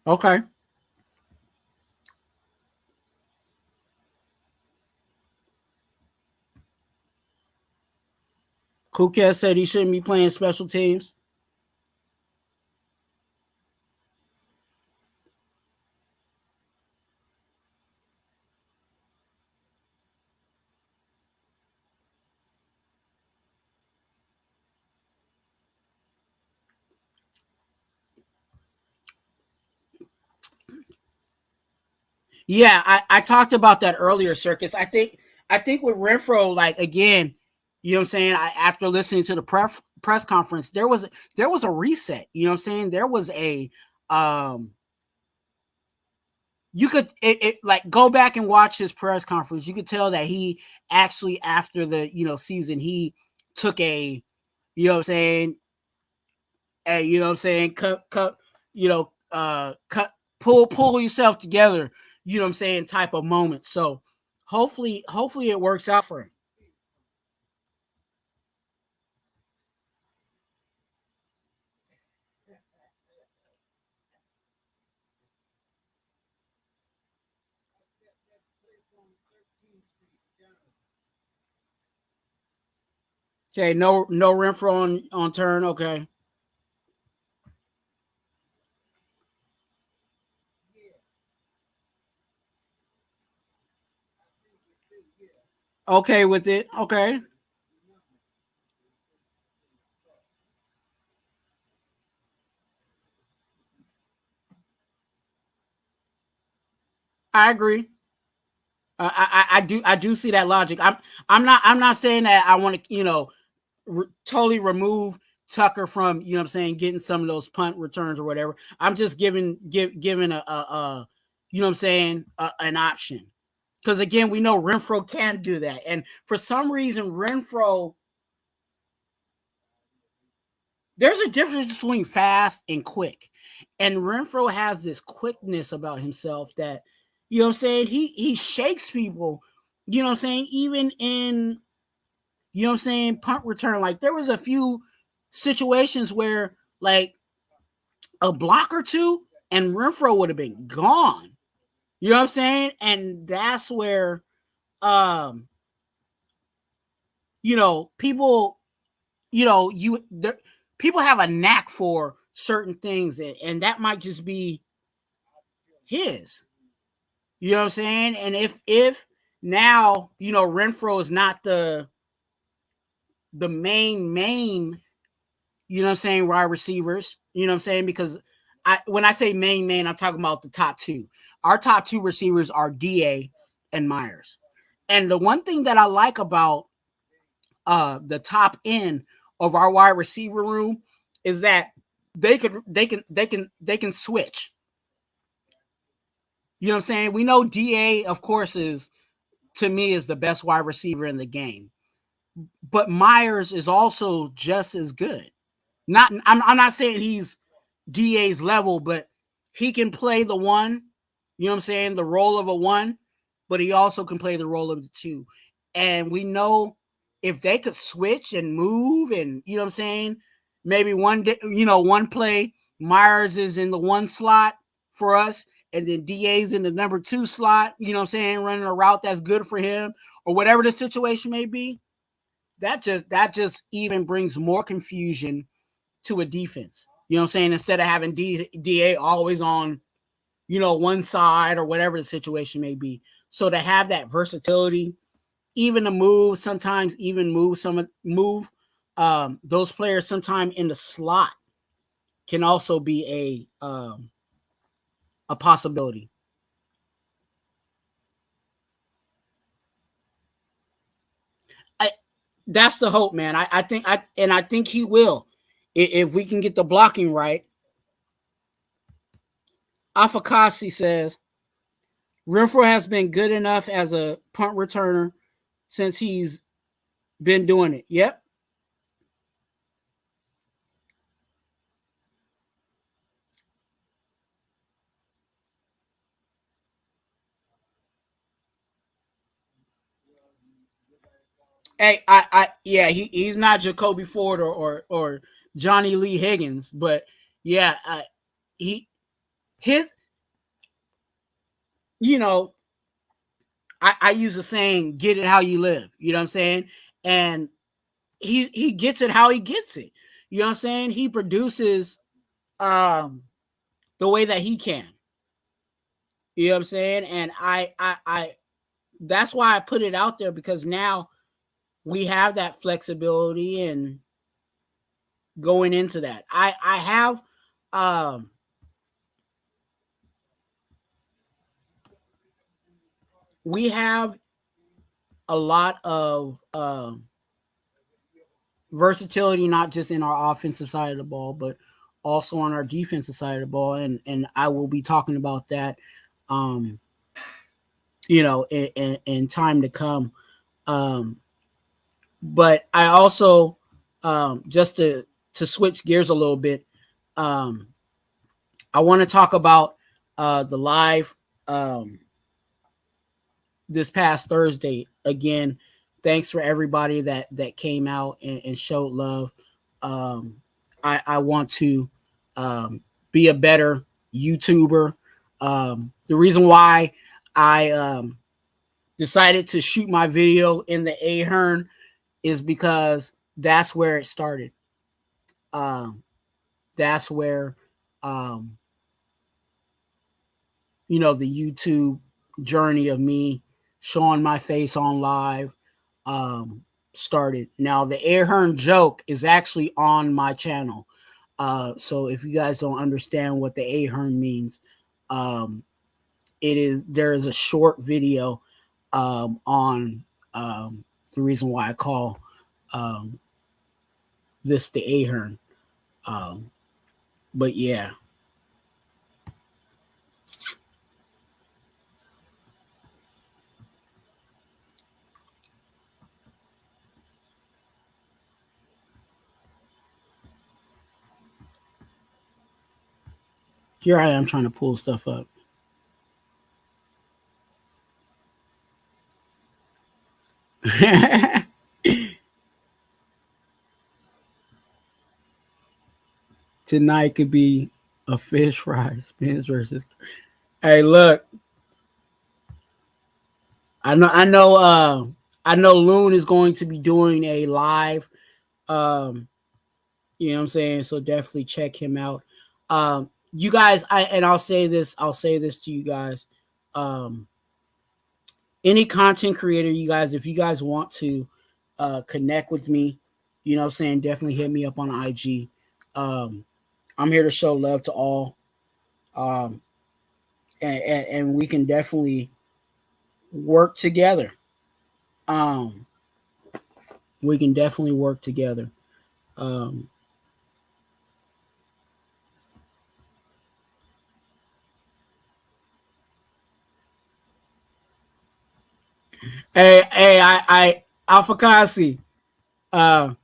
Okay. Kuket said he shouldn't be playing special teams. Yeah, I talked about that earlier, Circus. I think with Renfro, like, again, you know what I'm saying, after listening to the press conference, there was a reset. You know what I'm saying? There was a you could like go back and watch his press conference. You could tell that he actually, after the season, he took a, you know what I'm saying, cut pull yourself together, you know what I'm saying, type of moment. So hopefully it works out for him. Okay, no Renfro on turn. Okay. Okay with it. Okay. I agree. I do see that logic. I'm not saying that I want to totally remove Tucker from, you know what I'm saying, getting some of those punt returns or whatever. I'm just giving a you know what I'm saying, an option, because again, we know Renfro can do that, and for some reason Renfro, there's a difference between fast and quick, and Renfro has this quickness about himself that, you know what I'm saying, he shakes people, you know what I'm saying, even in, you know what I'm saying, punt return. Like, there was a few situations where, like, a block or two and Renfro would have been gone. You know what I'm saying? And that's where, people, people have a knack for certain things, and that might just be his. You know what I'm saying? And if now, Renfro is not the main, you know what I'm saying, wide receivers, you know what I'm saying? Because when I say main, I'm talking about the top two. Our top two receivers are DA and Myers. And the one thing that I like about the top end of our wide receiver room is that they can switch. You know what I'm saying? We know DA, of course, to me is the best wide receiver in the game. But Myers is also just as good. I'm not saying he's DA's level, but he can play the one, you know what I'm saying, the role of a one, but he also can play the role of the two. And we know if they could switch and move and, you know what I'm saying, maybe one play, Myers is in the one slot for us, and then DA's in the number 2 slot, you know what I'm saying, running a route that's good for him, or whatever the situation may be. That just even brings more confusion to a defense. You know what I'm saying? Instead of having DA always on, one side or whatever the situation may be. So to have that versatility, even to move, sometimes even move those players sometime in the slot can also be a possibility. That's the hope, man. I think he will, if we can get the blocking right. Afakasi says Renfro has been good enough as a punt returner since he's been doing it. Yep. Hey, he's not Jacoby Ford or Johnny Lee Higgins, but yeah, his, I use the saying, get it how you live. You know what I'm saying? And he gets it how he gets it. You know what I'm saying? He produces the way that he can. You know what I'm saying? And I that's why I put it out there, because now we have that flexibility and going into that. I have we have a lot of versatility, not just in our offensive side of the ball, but also on our defensive side of the ball. And I will be talking about that, in time to come. But I also, just to switch gears a little bit, I want to talk about the live this past Thursday. Again, thanks for everybody that came out and showed love. I want to be a better YouTuber. The reason why I decided to shoot my video in the Ahern is because that's where it started. That's where, the YouTube journey of me showing my face on live started. Now, the Ahern joke is actually on my channel. So if you guys don't understand what the Ahern means, there is a short video on the reason why I call this the Ahern. But yeah. Here I am trying to pull stuff up. Tonight could be A fish fry spins versus. Hey, look, I know Loon is going to be doing a live. Um, you know what I'm saying? So definitely check him out. You guys, I'll say this to you guys. Um, any content creator, you guys, if you guys want to connect with me, you know what I'm saying, definitely hit me up on IG. Um, I'm here to show love to all. Um, and we can definitely work together. Um, we can definitely work together. Um, Alpha Kasi, uh,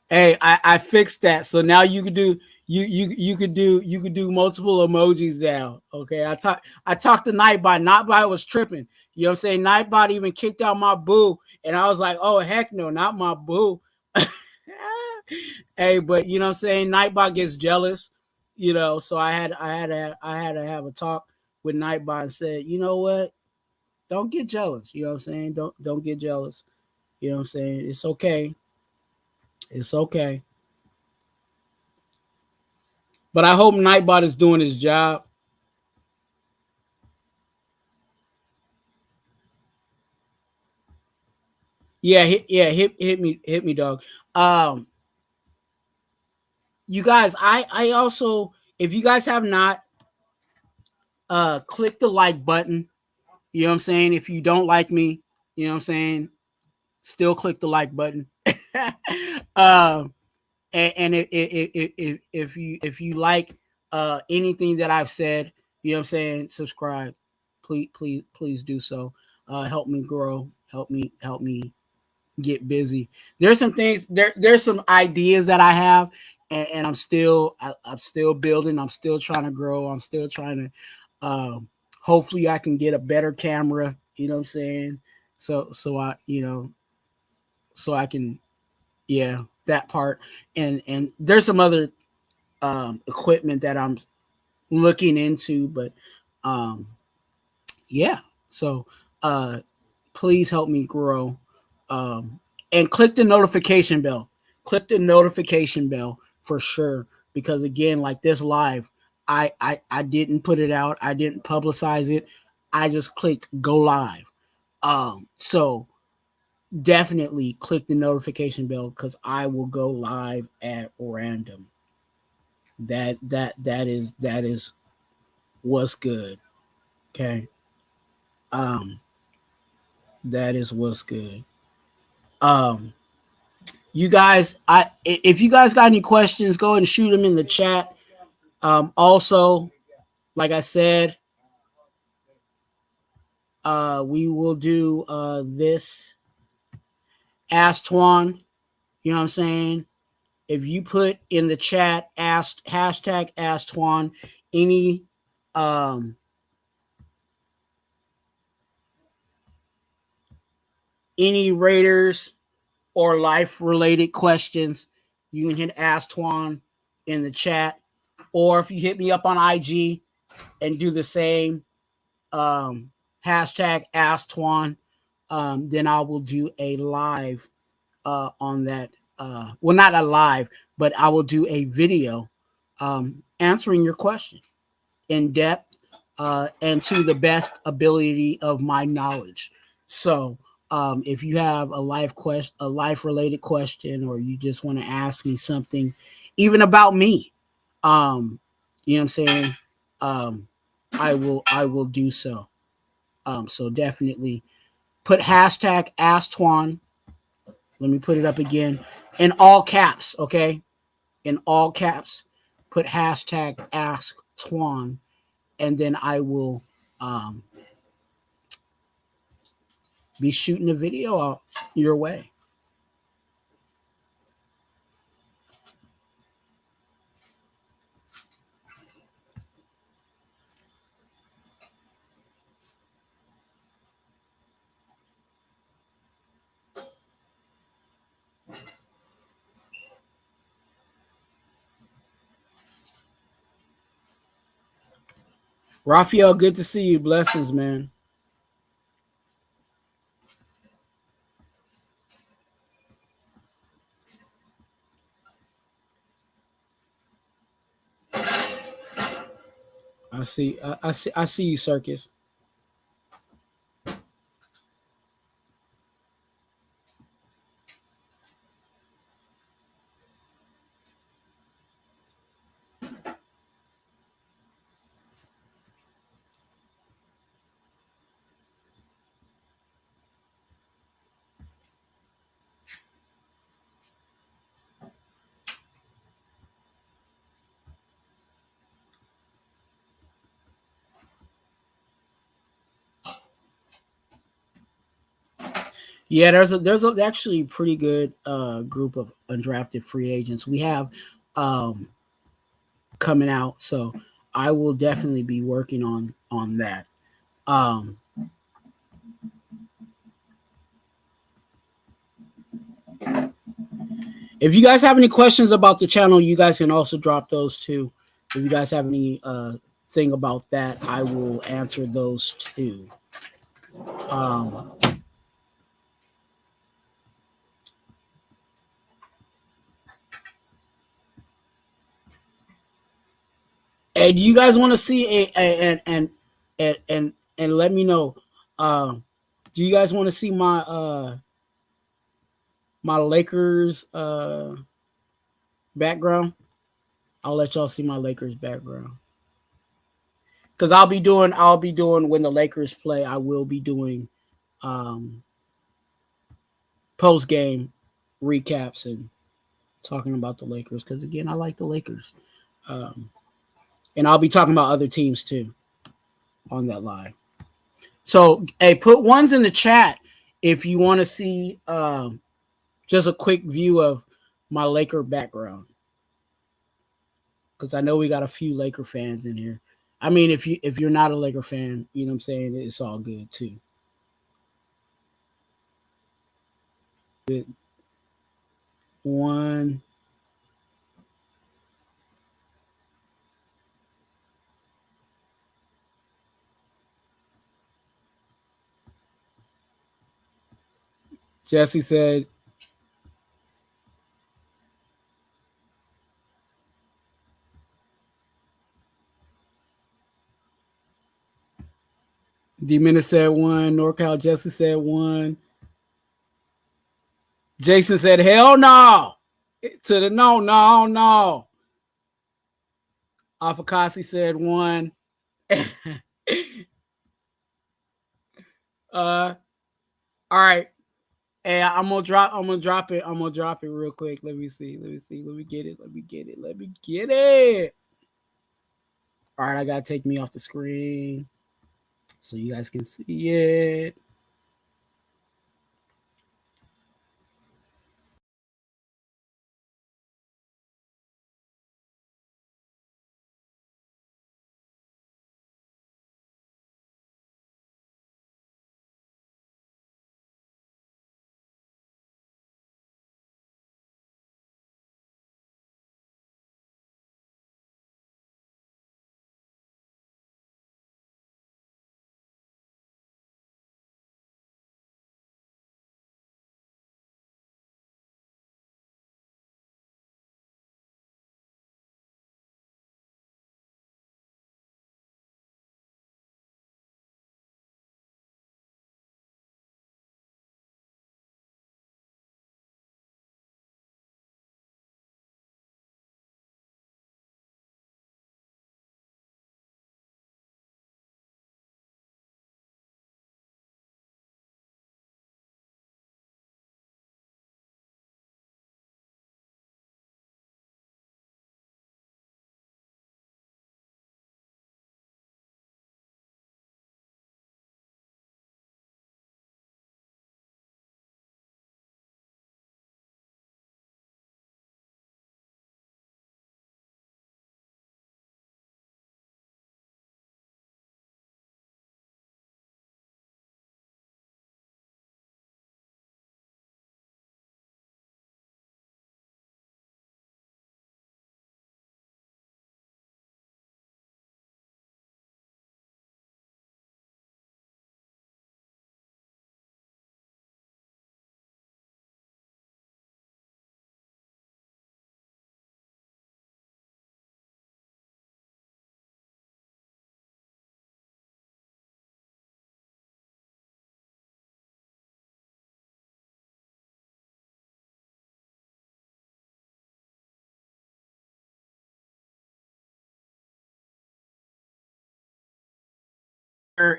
hey, I fixed that. So now you could do you could do multiple emojis now. Okay. I talked to Nightbot. Nightbot was tripping. You know what I'm saying? Nightbot even kicked out my boo. And I was like, oh heck no, not my boo. Hey, but you know what I'm saying? Nightbot gets jealous, you know, so I had to have a talk with Nightbot and said, you know what? Don't get jealous. You know what I'm saying? Don't get jealous. You know what I'm saying? It's okay. It's okay. But I hope Nightbot is doing his job. Yeah, hit me, dog. Um, you guys, I also, if you guys have not click the like button, you know what I'm saying? If you don't like me, you know what I'm saying, still click the like button. um, and if you like anything that I've said, you know what I'm saying, subscribe. Please do so. Help me grow. Help me get busy. There's some things there's some ideas that I have, and I'm still building. I'm still trying to grow. I'm still trying to hopefully I can get a better camera, you know what I'm saying? So I, you know, so I can, yeah, that part. And there's some other equipment that I'm looking into, but um yeah. So please help me grow. Um, and click the notification bell. Click the notification bell for sure. Because again, like this live, I didn't put it out. I didn't publicize it. I just clicked go live. So definitely click the notification bell because I will go live at random. That is what's good. Okay. Um, that is what's good. Um, you guys, if you guys got any questions, go ahead and shoot them in the chat. Also, like I said, we will do this Ask Twuan. You know what I'm saying? If you put in the chat ask hashtag Ask Twuan any um any Raiders or life related questions, you can hit Ask Twuan in the chat. Or if you hit me up on IG and do the same, um, hashtag Ask Twuan, then I will do a live on that. Well, not a live, but I will do a video answering your question in depth and to the best ability of my knowledge. So, if you have a life related question, or you just want to ask me something, even about me, um, you know what I'm saying? Um, I will do so. So definitely put hashtag Ask Twuan. Let me put it up again in all caps. Okay, in all caps. Put hashtag Ask Twuan, and then I will be shooting a video out your way. Raphael, good to see you. Blessings, man. I see you, Circus. Yeah, actually pretty good group of undrafted free agents we have um, coming out. So I will definitely be working on that. Um, if you guys have any questions about the channel, you guys can also drop those too. If you guys have any thing about that, I will answer those too. Um, and do you guys want to see and let me know? Do you guys want to see my Lakers background? I'll let y'all see my Lakers background because I'll be doing when the Lakers play. I will be doing um, post game recaps and talking about the Lakers because again I like the Lakers, and I'll be talking about other teams too on that live. So hey, put ones in the chat if you want to see just a quick view of my Laker background because I know we got a few Laker fans in here. I mean, if you're not a Laker fan, you know what I'm saying, it's all good too. Good. One. Jesse said, D-Minute said one. NorCal Jesse said one. Jason said, hell no. To the no. Afakasi said one. All right. Hey, I'm gonna drop it real quick. Let me see. Let me get it. All right, I gotta take me off the screen so you guys can see it.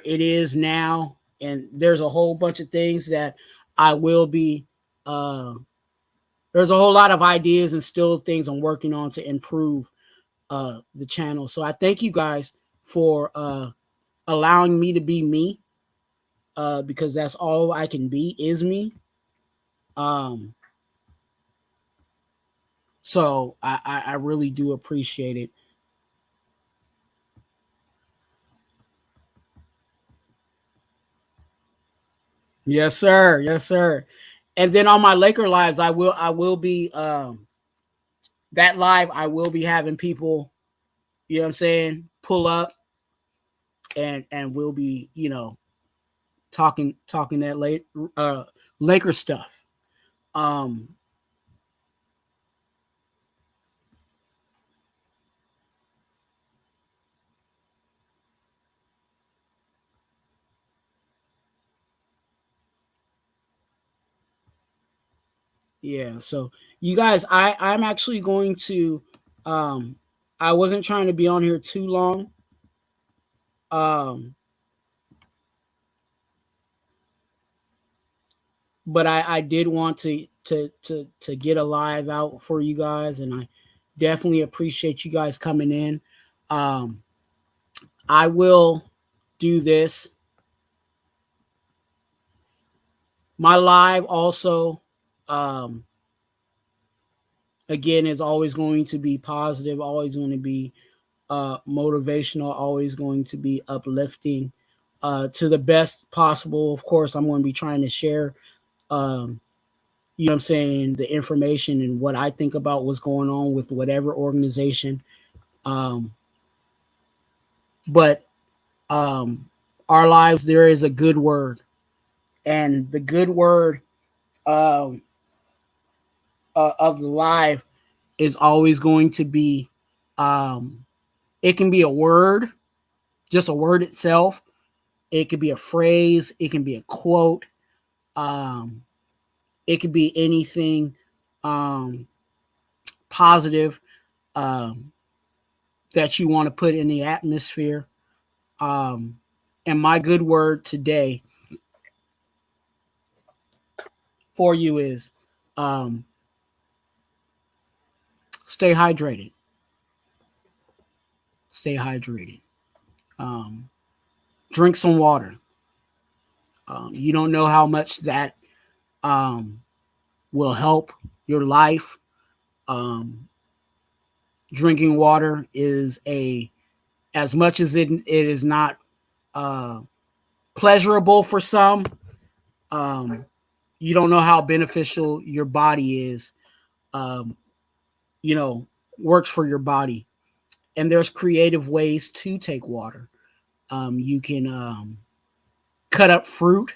it is now, and there's a whole bunch of things that I will be. There's a whole lot of ideas and still things I'm working on to improve the channel. So I thank you guys for allowing me to be me, because that's all I can be is me. So I really do appreciate it. Yes, sir. Yes, sir. And then on my Laker lives, I will be that live. I will be having people, you know what I'm saying, pull up, and we'll be, talking that late Laker stuff. Um, yeah. So you guys, I'm actually going to. I wasn't trying to be on here too long. Um, but I did want to get a live out for you guys, and I definitely appreciate you guys coming in. Um, I will do this. My live also, um, again, is always going to be positive, always going to be motivational, always going to be uplifting, to the best possible. Of course, I'm going to be trying to share, you know what I'm saying, the information and what I think about what's going on with whatever organization. Um, but our lives, there is a good word, and the good word um, of the live is always going to be, it can be a word, just a word itself. It could be a phrase. It can be a quote. Um, it could be anything um, positive um, that you want to put in the atmosphere. Um, and my good word today for you is, um, stay hydrated. Stay hydrated. Um, drink some water. You don't know how much that um, will help your life. Um, Drinking water is as much as it is not uh, pleasurable for some. Um, you don't know how beneficial your body is. Um, you know, works for your body, and there's creative ways to take water. You can cut up fruit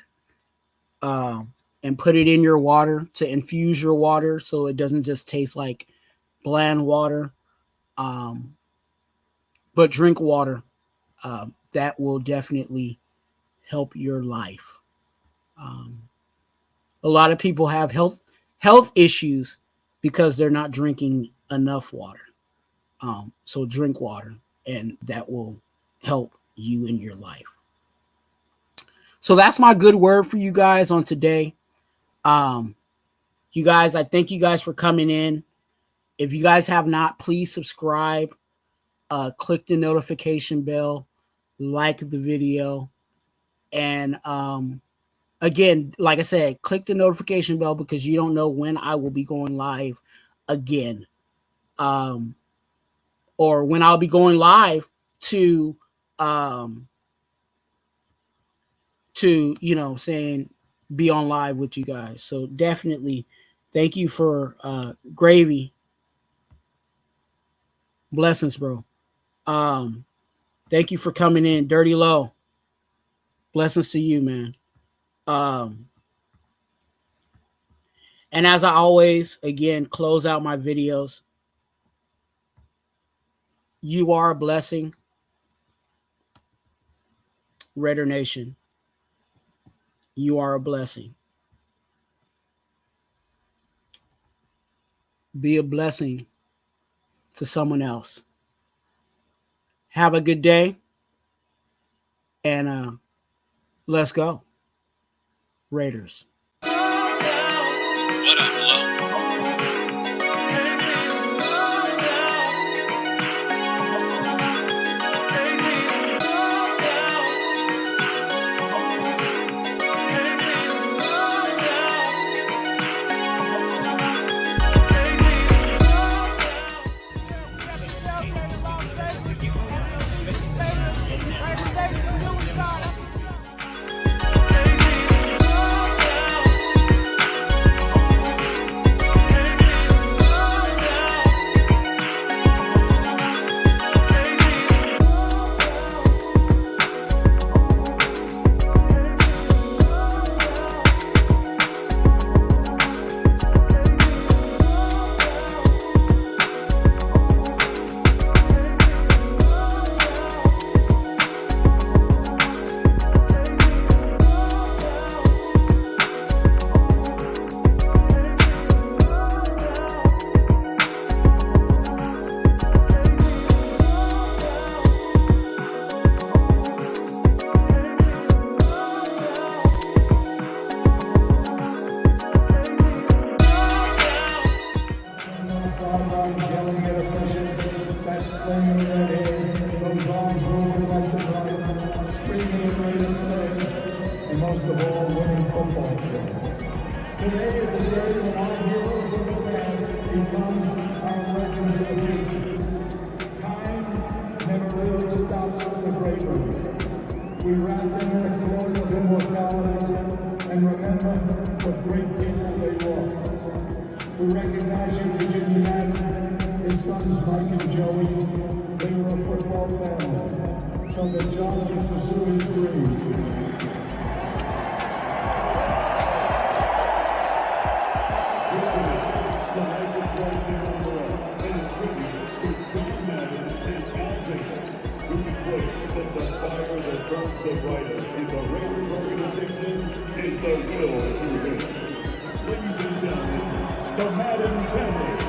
and put it in your water to infuse your water so it doesn't just taste like bland water. Um, but drink water. That will definitely help your life. Um, a lot of people have health issues because they're not drinking enough water. So drink water, and that will help you in your life. So that's my good word for you guys on today. You guys, I thank you guys for coming in. If you guys have not, please subscribe, click the notification bell, like the video, and again, like I said, click the notification bell because you don't know when I will be going live again, or when I'll be going live to um, saying be on live with you guys. So definitely, thank you for Gravy. Blessings, bro. Um, Thank you for coming in, Dirty Low. Blessings to you, man. Um, and as I always, again, close out my videos. You are a blessing, Raider Nation. You are a blessing. Be a blessing to someone else. Have a good day. And let's go. Raiders. What up, hello? And most of all, winning football games. Today is a day when our heroes of the past become our legends of the future. Time never really stops for the great ones. We wrap them in a cloak of immortality and remember what great people they were. We recognize you, Virginia Madden, his sons Mike and Joey. They were a football family, so that John could pursue his dreams. To Raider Twuan in a tribute to John Madden and Al Jacobs, who declared that the fire that burns the brightest in the Raiders organization is the will to win. Ladies and gentlemen, the Madden family.